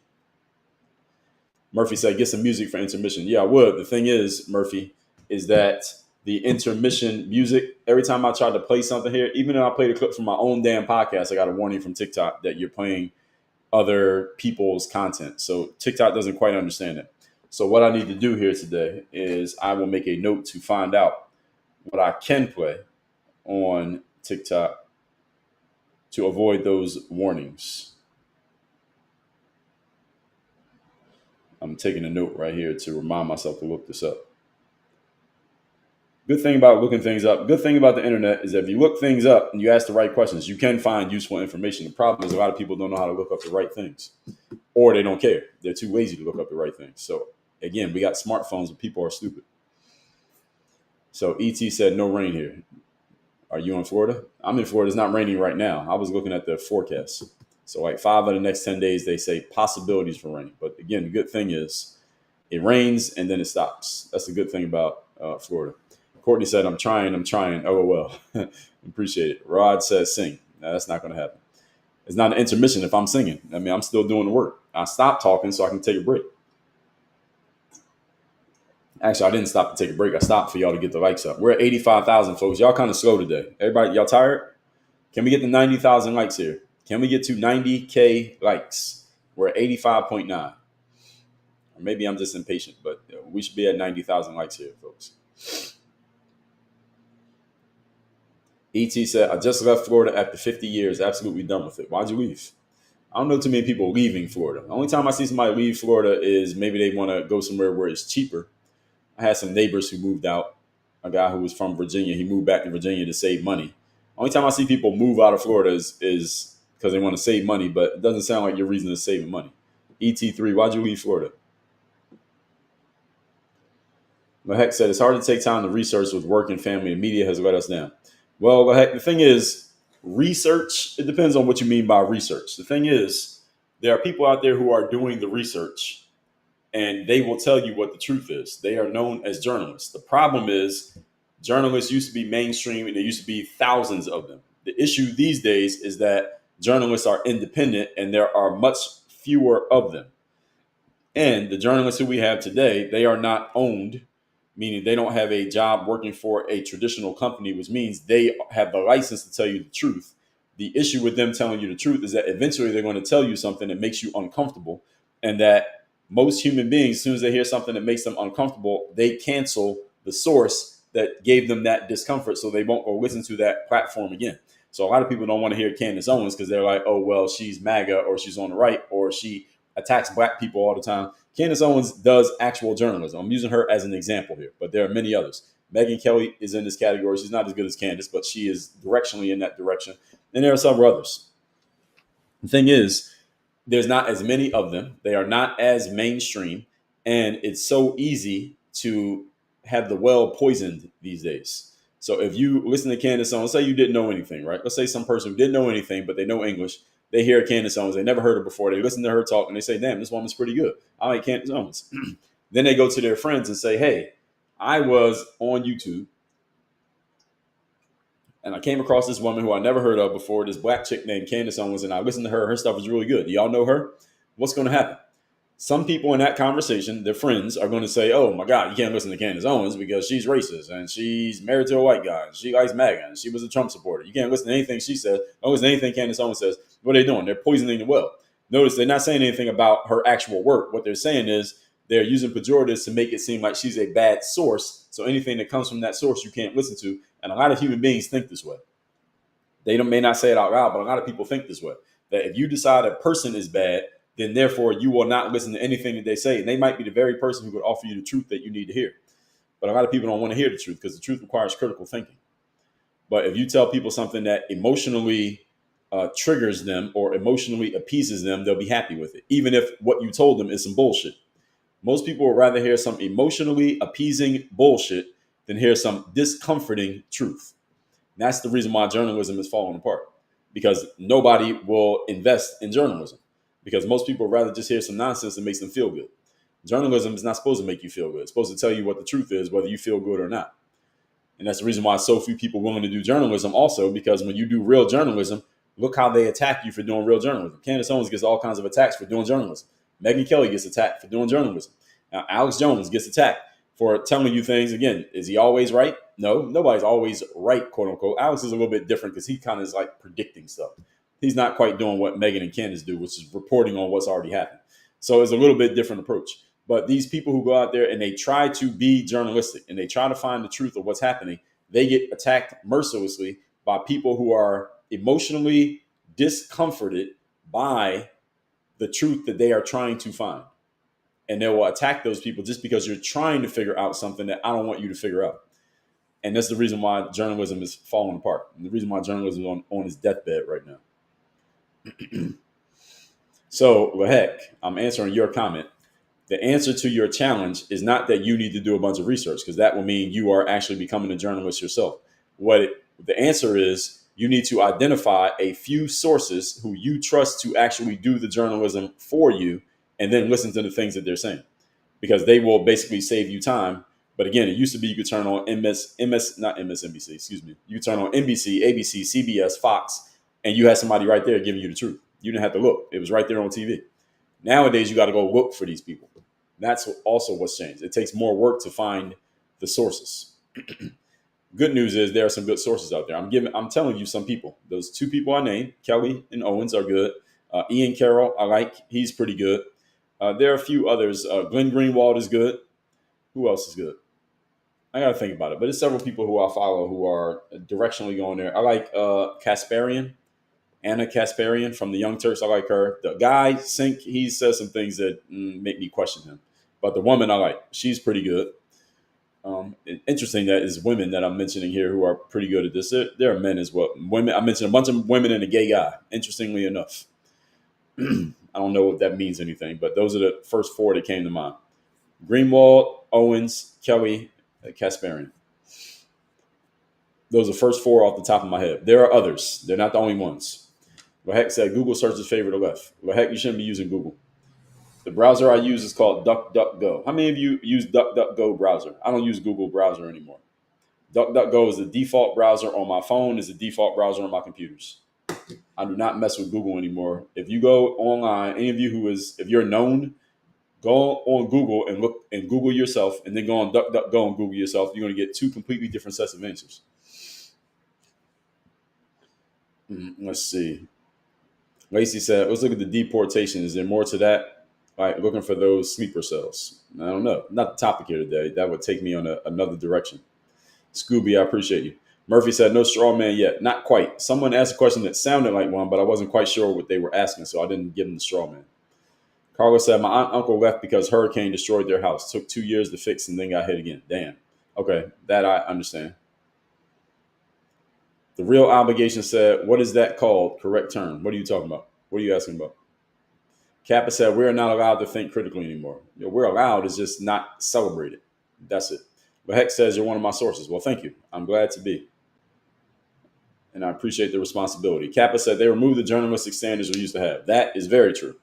Murphy said, get some music for intermission. Yeah, I would. The thing is, Murphy, is that the intermission music, every time I try to play something here, even though I played a clip from my own damn podcast, I got a warning from TikTok that you're playing other people's content. So TikTok doesn't quite understand it. So what I need to do here today is I will make a note to find out what I can play on TikTok to avoid those warnings. I'm taking a note right here to remind myself to look this up. Good thing about looking things up, good thing about the internet is that if you look things up and you ask the right questions, you can find useful information. The problem is a lot of people don't know how to look up the right things, or they don't care. They're too lazy to look up the right things. So again, we got smartphones and people are stupid. So ET said no rain here. Are you in Florida? I'm in Florida. It's not raining right now. I was looking at the forecast. So like 5 of the next 10 days, they say possibilities for rain. But again, the good thing is it rains and then it stops. That's the good thing about Florida. Courtney said, I'm trying. Oh, well, appreciate it. Rod says sing. No, that's not going to happen. It's not an intermission if I'm singing. I mean, I'm still doing the work. I stopped talking so I can take a break. Actually, I didn't stop to take a break. I stopped for y'all to get the likes up. We're at 85,000, folks. Y'all kind of slow today. Everybody, y'all tired? Can we get to 90,000 likes here? Can we get to 90K likes? We're at 85.9. Or maybe I'm just impatient, but we should be at 90,000 likes here, folks. ET said, I just left Florida after 50 years. Absolutely done with it. Why'd you leave? I don't know too many people leaving Florida. The only time I see somebody leave Florida is maybe they want to go somewhere where it's cheaper. I had some neighbors who moved out. A guy who was from Virginia, he moved back to Virginia to save money. Only time I see people move out of Florida is because they want to save money, but it doesn't sound like your reason is saving money. ET3, why'd you leave Florida? Lahek said, it's hard to take time to research with work and family. The media has let us down. Well, Lahek, the thing is, research, it depends on what you mean by research. The thing is, there are people out there who are doing the research and they will tell you what the truth is. They are known as journalists. The problem is journalists used to be mainstream and there used to be thousands of them. The issue these days is that journalists are independent and there are much fewer of them. And the journalists who we have today, they are not owned, meaning they don't have a job working for a traditional company, which means they have the license to tell you the truth. The issue with them telling you the truth is that eventually they're going to tell you something that makes you uncomfortable, and that most human beings, as soon as they hear something that makes them uncomfortable, they cancel the source that gave them that discomfort, so they won't go listen to that platform again. So a lot of people don't want to hear Candace Owens because they're like, oh, well, she's MAGA or she's on the right or she attacks black people all the time. Candace Owens does actual journalism. I'm using her as an example here, but there are many others. Megyn Kelly is in this category. She's not as good as Candace, but she is directionally in that direction. And there are several others. The thing is, there's not as many of them. They are not as mainstream, and it's so easy to have the well poisoned these days. So if you listen to Candace Owens, say you didn't know anything, right? Let's say some person who didn't know anything, but they know English. They hear Candace Owens, they never heard her before. They listen to her talk and they say, "Damn, this woman's pretty good. I like Candace Owens." Then they go to their friends and say, "Hey, I was on YouTube and I came across this woman who I never heard of before, this black chick named Candace Owens, and I listened to her. Her stuff is really good. Do y'all know her? What's going to happen?" Some people in that conversation, their friends, are going to say, "Oh my God, you can't listen to Candace Owens because she's racist and she's married to a white guy and she likes MAGA and she was a Trump supporter. You can't listen to anything she says. Don't listen to anything Candace Owens says." What are they doing? They're poisoning the well. Notice they're not saying anything about her actual work. What they're saying is they're using pejoratives to make it seem like she's a bad source. So anything that comes from that source, you can't listen to. And a lot of human beings think this way. May not say it out loud, but a lot of people think this way. That if you decide a person is bad, then therefore you will not listen to anything that they say. And they might be the very person who could offer you the truth that you need to hear. But a lot of people don't want to hear the truth because the truth requires critical thinking. But if you tell people something that emotionally triggers them or emotionally appeases them, they'll be happy with it, even if what you told them is some bullshit. Most people would rather hear some emotionally appeasing bullshit than hear some discomforting truth. And that's the reason why journalism is falling apart, because nobody will invest in journalism because most people would rather just hear some nonsense that makes them feel good. Journalism is not supposed to make you feel good. It's supposed to tell you what the truth is, whether you feel good or not. And that's the reason why so few people are willing to do journalism also, because when you do real journalism, look how they attack you for doing real journalism. Candace Owens gets all kinds of attacks for doing journalism. Megyn Kelly gets attacked for doing journalism. Now, Alex Jones gets attacked for telling you things. Again, is he always right? No, nobody's always right, quote unquote. Alex is a little bit different because he kind of is like predicting stuff. He's not quite doing what Megyn and Candace do, which is reporting on what's already happened. So it's a little bit different approach. But these people who go out there and they try to be journalistic and they try to find the truth of what's happening, they get attacked mercilessly by people who are emotionally discomforted by the truth that they are trying to find. And they will attack those people just because you're trying to figure out something that I don't want you to figure out. And that's the reason why journalism is falling apart. And the reason why journalism is on its deathbed right now. So, Lahek, I'm answering your comment. The answer to your challenge is not that you need to do a bunch of research, because that will mean you are actually becoming a journalist yourself. The answer is you need to identify a few sources who you trust to actually do the journalism for you, and then listen to the things that they're saying, because they will basically save you time. But again, it used to be you could turn on not MSNBC, excuse me. You could turn on NBC, ABC, CBS, Fox, and you had somebody right there giving you the truth. You didn't have to look. It was right there on TV. Nowadays, you got to go look for these people. That's also what's changed. It takes more work to find the sources. Good news is there are some good sources out there. I'm telling you some people. Those two people I named, Kelly and Owens, are good. Ian Carroll, I like. He's pretty good. There are a few others. Glenn Greenwald is good. Who else is good? I got to think about it. But there's several people who I follow who are directionally going there. I like Kasparian. Anna Kasparian from the Young Turks. I like her. The guy, Sink, he says some things that make me question him. But the woman I like, she's pretty good. Interesting that is women that I'm mentioning here who are pretty good at this. There are men as well. Women. I mentioned a bunch of women and a gay guy. Interestingly enough, I don't know if that means anything, but those are the first four that came to mind: Greenwald, Owens, Kelly, Kasparian. Those are the first four off the top of my head. There are others. They're not the only ones. Lahek said Google search is favorite or left. Lahek, you shouldn't be using Google. The browser I use is called DuckDuckGo. How many of you use DuckDuckGo browser? I don't use Google browser anymore. DuckDuckGo is the default browser on my phone, is the default browser on my computers. I do not mess with Google anymore. If you go online, any of you if you're known, go on Google and look and Google yourself, and then go on DuckDuckGo and Google yourself. You're going to get two completely different sets of answers. Let's see. Lacey said, let's look at the deportation. Is there more to that? Like looking for those sleeper cells. I don't know. Not the topic here today. That would take me on another direction. Scooby, I appreciate you. Murphy said, no straw man yet. Not quite. Someone asked a question that sounded like one, but I wasn't quite sure what they were asking, so I didn't give them the straw man. Carla said, my aunt and uncle left because hurricane destroyed their house. Took 2 years to fix and then got hit again. Damn. Okay, that I understand. The real obligation said, what is that called? Correct term. What are you talking about? What are you asking about? Kappa said, we're not allowed to think critically anymore. We're allowed, it's just not celebrated. That's it. But Heck says, you're one of my sources. Well, thank you. I'm glad to be. And I appreciate the responsibility. Kappa said, they removed the journalistic standards we used to have. That is very true.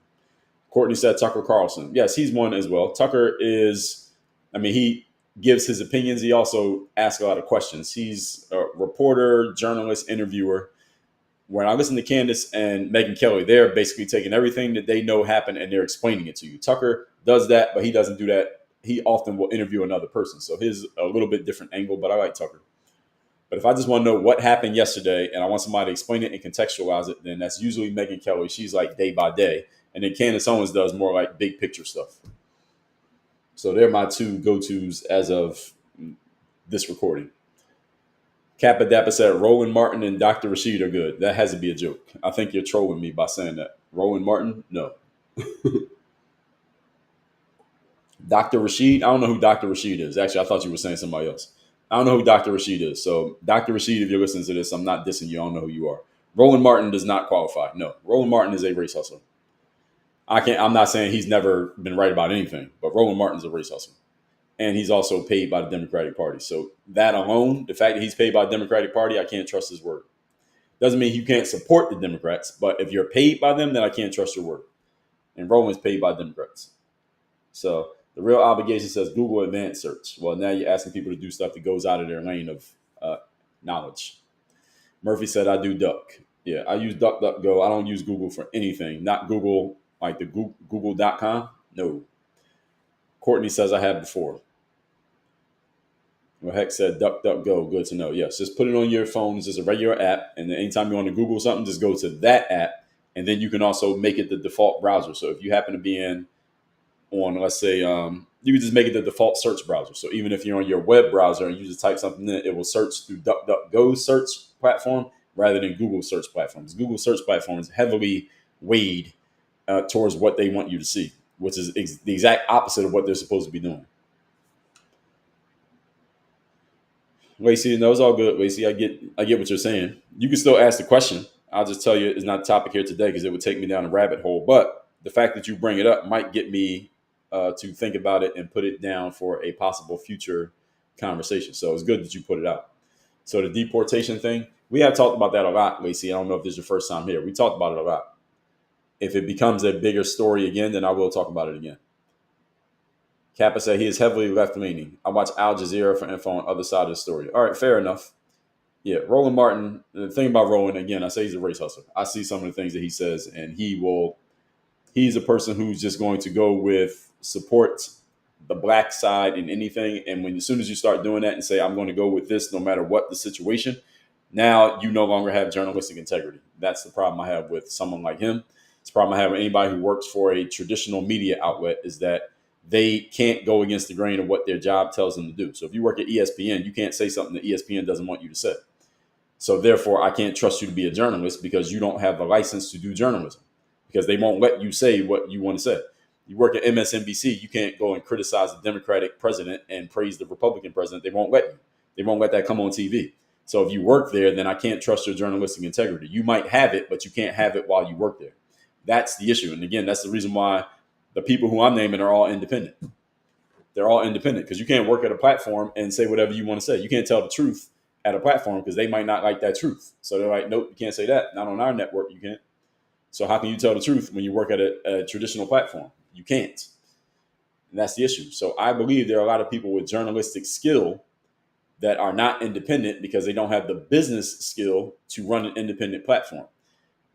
Courtney said, Tucker Carlson. Yes, he's one as well. Tucker is, he gives his opinions. He also asks a lot of questions. He's a reporter, journalist, interviewer. When I listen to Candace and Megyn Kelly, they're basically taking everything that they know happened and they're explaining it to you. Tucker does that, but he doesn't do that. He often will interview another person. So his a little bit different angle, but I like Tucker. But if I just want to know what happened yesterday and I want somebody to explain it and contextualize it, then that's usually Megyn Kelly. She's like day by day. And then Candace Owens does more like big picture stuff. So they're my two go-tos as of this recording. Kappa Dappa said, Roland Martin and Dr. Rashid are good. That has to be a joke. I think you're trolling me by saying that. Roland Martin? No. Dr. Rashid? I don't know who Dr. Rashid is. Actually, I thought you were saying somebody else. I don't know who Dr. Rashid is. So, Dr. Rashid, if you're listening to this, I'm not dissing you. I don't know who you are. Roland Martin does not qualify. No. Roland Martin is a race hustler. I'm not saying he's never been right about anything, but Roland Martin's a race hustler. And he's also paid by the Democratic Party. So that alone, the fact that he's paid by the Democratic Party, I can't trust his word. Doesn't mean you can't support the Democrats, but if you're paid by them, then I can't trust your word. And Roland's paid by Democrats. So the real obligation says Google Advanced Search. Well, now you're asking people to do stuff that goes out of their lane of knowledge. Murphy said, I do Duck. Yeah, I use DuckDuckGo. I don't use Google for anything. Not Google, like the Google.com. No. Courtney says I have before. Well, Heck said DuckDuckGo. Good to know. Yes, just put it on your phone. It's just a regular app. And then anytime you want to Google something, just go to that app. And then you can also make it the default browser. So if you happen to be on, let's say, you can just make it the default search browser. So even if you're on your web browser and you just type something in, it will search through DuckDuckGo's search platform rather than Google's search platforms. Google's search platform is heavily weighed towards what they want you to see, which is the exact opposite of what they're supposed to be doing. Lacey, no, it's all good, Lacey. I get what you're saying. You can still ask the question. I'll just tell you it's not the topic here today because it would take me down a rabbit hole. But the fact that you bring it up might get me to think about it and put it down for a possible future conversation. So it's good that you put it out. So the deportation thing, we have talked about that a lot, Lacey. I don't know if this is your first time here. We talked about it a lot. If it becomes a bigger story again, then I will talk about it again. Kappa said he is heavily left-leaning. I watch Al Jazeera for info on the other side of the story. All right, fair enough. Yeah, Roland Martin, the thing about Roland, again, I say he's a race hustler. I see some of the things that he says, and he's a person who's just going to go with support the black side in anything. And as soon as you start doing that and say, I'm going to go with this no matter what the situation, now you no longer have journalistic integrity. That's the problem I have with someone like him. It's the problem I have with anybody who works for a traditional media outlet is that they can't go against the grain of what their job tells them to do. So if you work at ESPN, you can't say something that ESPN doesn't want you to say. So therefore, I can't trust you to be a journalist because you don't have the license to do journalism because they won't let you say what you want to say. You work at MSNBC, you can't go and criticize the Democratic president and praise the Republican president. They won't let you. They won't let that come on TV. So if you work there, then I can't trust your journalistic integrity. You might have it, but you can't have it while you work there. That's the issue. And again, that's the reason why the people who I'm naming are all independent. They're all independent because you can't work at a platform and say whatever you want to say. You can't tell the truth at a platform because they might not like that truth. So they're like, nope, you can't say that. Not on our network, you can't. So how can you tell the truth when you work at a traditional platform? You can't. And that's the issue. So I believe there are a lot of people with journalistic skill that are not independent because they don't have the business skill to run an independent platform.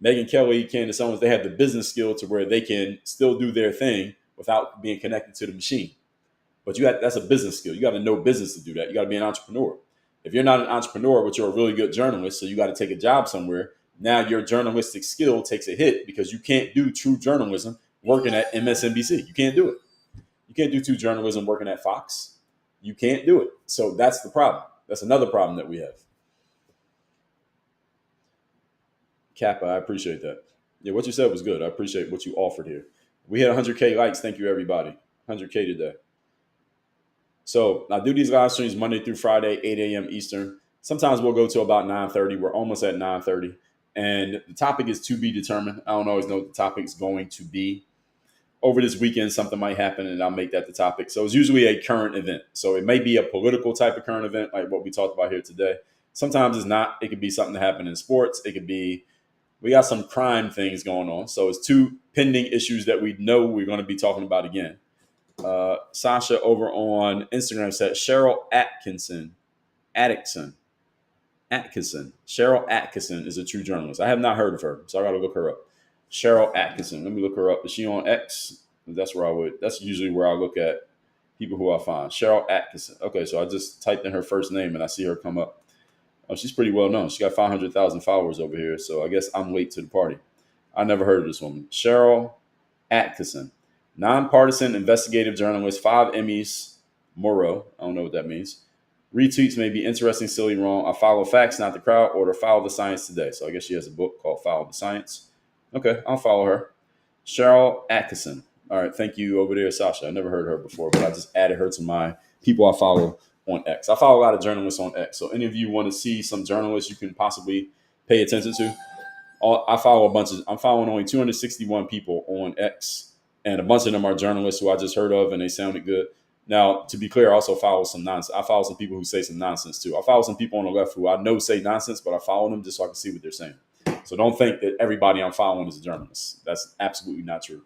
Megyn Kelly, Candace Owens, they have the business skill to where they can still do their thing without being connected to the machine. But that's a business skill. You got to know business to do that. You got to be an entrepreneur. If you're not an entrepreneur, but you're a really good journalist, so you got to take a job somewhere, now your journalistic skill takes a hit because you can't do true journalism working at MSNBC. You can't do it. You can't do true journalism working at Fox. You can't do it. So that's the problem. That's another problem that we have. Kappa, I appreciate that. Yeah, what you said was good. I appreciate what you offered here. We had 100K likes. Thank you, everybody. 100K today. So I do these live streams Monday through Friday, 8 a.m. Eastern. Sometimes we'll go to about 9:30. We're almost at 9:30. And the topic is to be determined. I don't always know what the topic's going to be. Over this weekend, something might happen and I'll make that the topic. So it's usually a current event. So it may be a political type of current event, like what we talked about here today. Sometimes it's not. It could be something that happened in sports. It could be, we got some crime things going on. So it's two pending issues that we know we're going to be talking about again. Sasha over on Instagram said Cheryl Atkinson. Cheryl Atkinson is a true journalist. I have not heard of her, so I got to look her up. Cheryl Atkinson. Let me look her up. Is she on X? That's where I would. That's usually where I look at people who I find. Cheryl Atkinson. Okay, so I just typed in her first name and I see her come up. Oh, she's pretty well known. She got 500,000 followers over here, so I guess I'm late to the party. I never heard of this woman. Cheryl Atkinson, nonpartisan investigative journalist, 5 Emmys. Moro. I don't know what that means. Retweets may be interesting, silly, wrong. I follow facts, not the crowd, or to follow the science today. So I guess she has a book called Follow the Science. Okay, I'll follow her. Cheryl Atkinson. All right, thank you over there, Sasha. I never heard her before, but I just added her to my people I follow on X. I follow a lot of journalists on X. So any of you want to see some journalists you can possibly pay attention to, I follow a bunch of, I'm following only 261 people on X, and a bunch of them are journalists who I just heard of and they sounded good. Now, to be clear, I also follow some nonsense. I follow some people who say some nonsense too. I follow some people on the left who I know say nonsense, but I follow them just so I can see what they're saying. So don't think that everybody I'm following is a journalist. That's absolutely not true.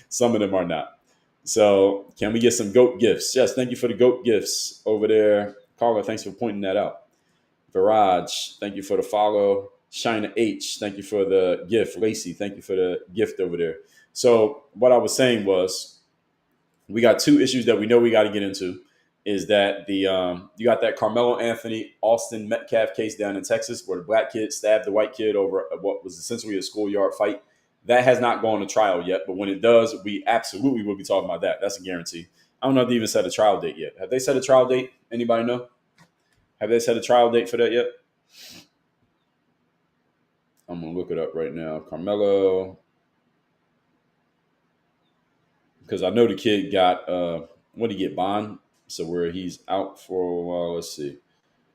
Some of them are not. So can we get some GOAT gifts? Yes, thank you for the GOAT gifts over there. Carla, thanks for pointing that out. Viraj, thank you for the follow. Shina H, thank you for the gift. Lacey, thank you for the gift over there. So what I was saying was, we got two issues that we know we got to get into. Is that the you got that Carmelo Anthony Austin Metcalf case down in Texas where the black kid stabbed the white kid over what was essentially a schoolyard fight. That has not gone to trial yet, but when it does, we absolutely will be talking about that. That's a guarantee. I don't know if they even set a trial date yet. Have they set a trial date? Anybody know? Have they set a trial date for that yet? I'm gonna look it up right now. Carmelo. Because I know the kid got what did he get, bond? So where he's out for a while. Let's see.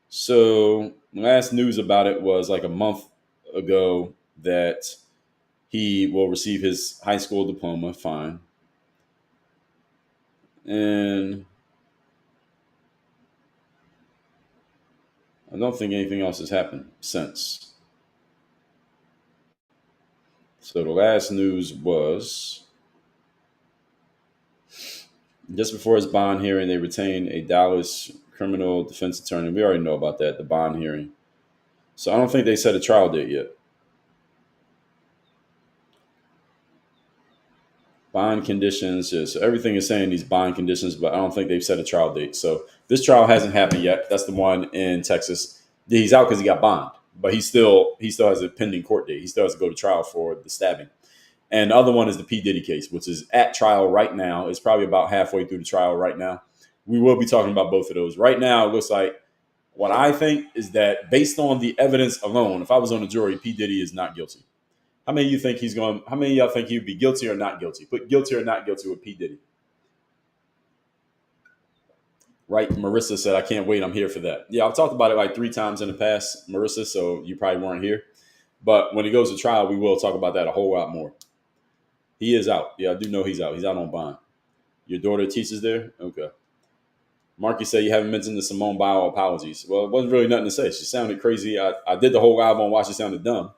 So last news about it was like a month ago that he will receive his high school diploma. Fine. And I don't think anything else has happened since. So the last news was just before his bond hearing, they retained a Dallas criminal defense attorney. We already know about that, the bond hearing. So I don't think they set a trial date yet. Bond conditions, yeah, so everything is saying these bond conditions, but I don't think they've set a trial date. So this trial hasn't happened yet. That's the one in Texas. He's out because he got bond, but he still has a pending court date. He still has to go to trial for the stabbing. And the other one is the P. Diddy case, which is at trial right now. It's probably about halfway through the trial right now. We will be talking about both of those. Right now, it looks like what I think is that based on the evidence alone, if I was on the jury, P. Diddy is not guilty. How many of you think he's going? How many of y'all think he'd be guilty or not guilty? Put guilty or not guilty with P. Diddy. Right? Marissa said, I can't wait. I'm here for that. Yeah, I've talked about it like 3 times in the past, Marissa, so you probably weren't here. But when it goes to trial, we will talk about that a whole lot more. He is out. Yeah, I do know he's out. He's out on bond. Your daughter teaches there? Okay. Marky said you haven't mentioned the Simone Biles apologies. Well, it wasn't really nothing to say. She sounded crazy. I did the whole live on why she sounded dumb.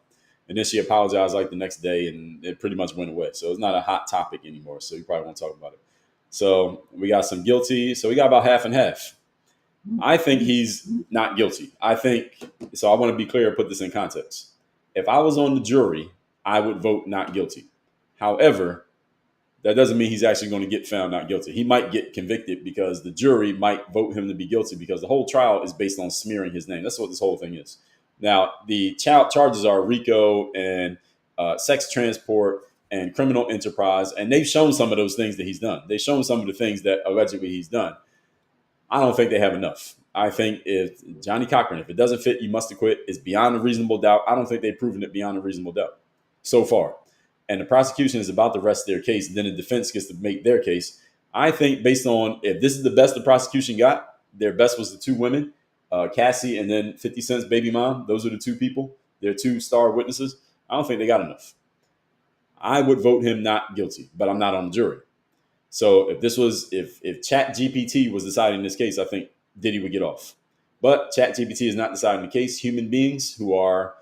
And then she apologized like the next day and it pretty much went away. So it's not a hot topic anymore. So you probably won't talk about it. So we got some guilty. So we got about half and half. I think he's not guilty. I want to be clear and put this in context. If I was on the jury, I would vote not guilty. However, that doesn't mean he's actually going to get found not guilty. He might get convicted because the jury might vote him to be guilty because the whole trial is based on smearing his name. That's what this whole thing is. Now, the charges are RICO and sex transport and criminal enterprise, and they've shown some of those things that he's done. They've shown some of the things that allegedly he's done. I don't think they have enough. I think if Johnny Cochran, if it doesn't fit, you must acquit. It's beyond a reasonable doubt. I don't think they've proven it beyond a reasonable doubt so far. And the prosecution is about to rest their case. Then the defense gets to make their case. I think based on if this is the best the prosecution got, their best was the 2 women, Cassie and then 50 Cent's baby mom. Those are the 2 people. their two star witnesses, I don't think they got enough. I would vote him not guilty, but I'm not on the jury. So if Chat GPT was deciding this case, I think Diddy would get off. But Chat GPT is not deciding the case. Human beings who are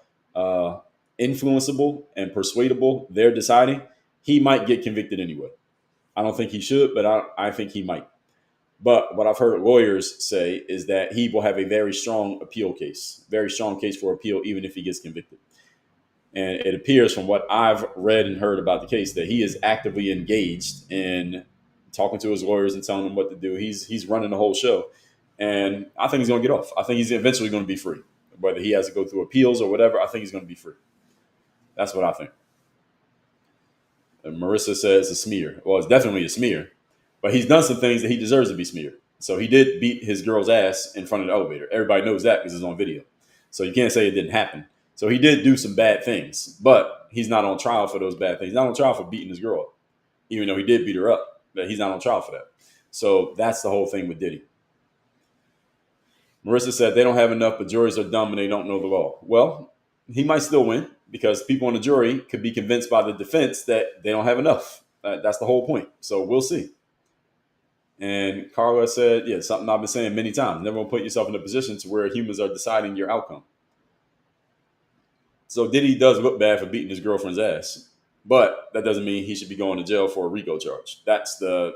influenceable and persuadable, they're deciding. He might get convicted anyway. I don't think he should, but I think he might. But what I've heard lawyers say is that he will have a very strong appeal case, very strong case for appeal, even if he gets convicted. And it appears from what I've read and heard about the case that he is actively engaged in talking to his lawyers and telling them what to do. He's running the whole show. And I think he's going to get off. I think he's eventually going to be free. Whether he has to go through appeals or whatever, I think he's going to be free. That's what I think. And Marissa says a smear. Well, it's definitely a smear. But he's done some things that he deserves to be smeared. So he did beat his girl's ass in front of the elevator. Everybody knows that because it's on video. So you can't say it didn't happen. So he did do some bad things, but he's not on trial for those bad things. He's not on trial for beating his girl up, even though he did beat her up. But he's not on trial for that. So that's the whole thing with Diddy. Marissa said they don't have enough, but juries are dumb and they don't know the law. Well, he might still win because people on the jury could be convinced by the defense that they don't have enough. That's the whole point. So we'll see. And Carla said, yeah, something I've been saying many times. Never put yourself in a position to where humans are deciding your outcome. So Diddy does look bad for beating his girlfriend's ass, but that doesn't mean he should be going to jail for a RICO charge. That's the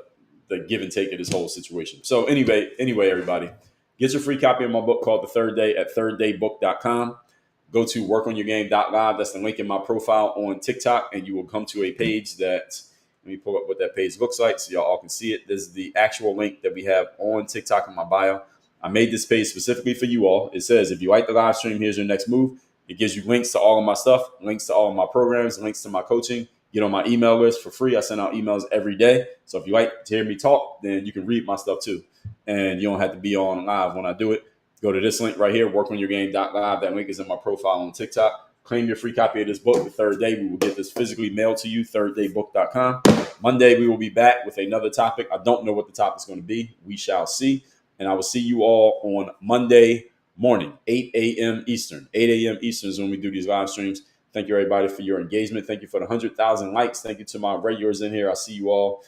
give and take of this whole situation. So anyway, everybody, get your free copy of my book called The Third Day at thirddaybook.com. Go to workonyourgame.live. That's the link in my profile on TikTok, and you will come to a page that, let me pull up what that page looks like so y'all all can see it. This is the actual link that we have on TikTok in my bio. I made this page specifically for you all. It says, if you like the live stream, here's your next move. It gives you links to all of my stuff, links to all of my programs, links to my coaching. Get on my email list for free. I send out emails every day. So if you like to hear me talk, then you can read my stuff too. And you don't have to be on live when I do it. Go to this link right here, workonyourgame.live. That link is in my profile on TikTok. Claim your free copy of this book, The Third Day. We will get this physically mailed to you, thirddaybook.com. Monday, we will be back with another topic. I don't know what the topic is going to be. We shall see. And I will see you all on Monday morning, 8 a.m. Eastern. 8 a.m. Eastern is when we do these live streams. Thank you, everybody, for your engagement. Thank you for the 100,000 likes. Thank you to my regulars in here. I see you all.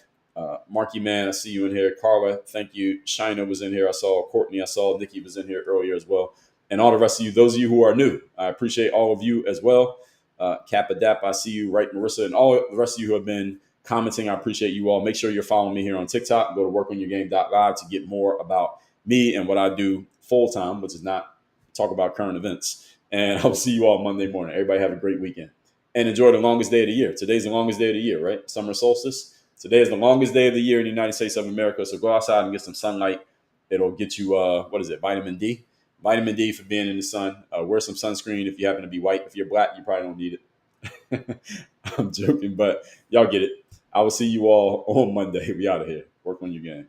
Marky Man, I see you in here. Carla, thank you. Shina was in here. I saw Courtney. I saw Nikki was in here earlier as well. And all the rest of you, those of you who are new, I appreciate all of you as well. Kappa Dap, I see you, right, Marissa, and all the rest of you who have been commenting. I appreciate you all. Make sure you're following me here on TikTok. Go to workonyourgame.live to get more about me and what I do full time, which is not talk about current events. And I'll see you all Monday morning. Everybody have a great weekend and enjoy the longest day of the year. Today's the longest day of the year, right? Summer solstice. Today is the longest day of the year in the United States of America. So go outside and get some sunlight. It'll get you, vitamin D. Vitamin D for being in the sun. Wear some sunscreen if you happen to be white. If you're black, you probably don't need it. I'm joking, but y'all get it. I will see you all on Monday. We out of here. Work on your game.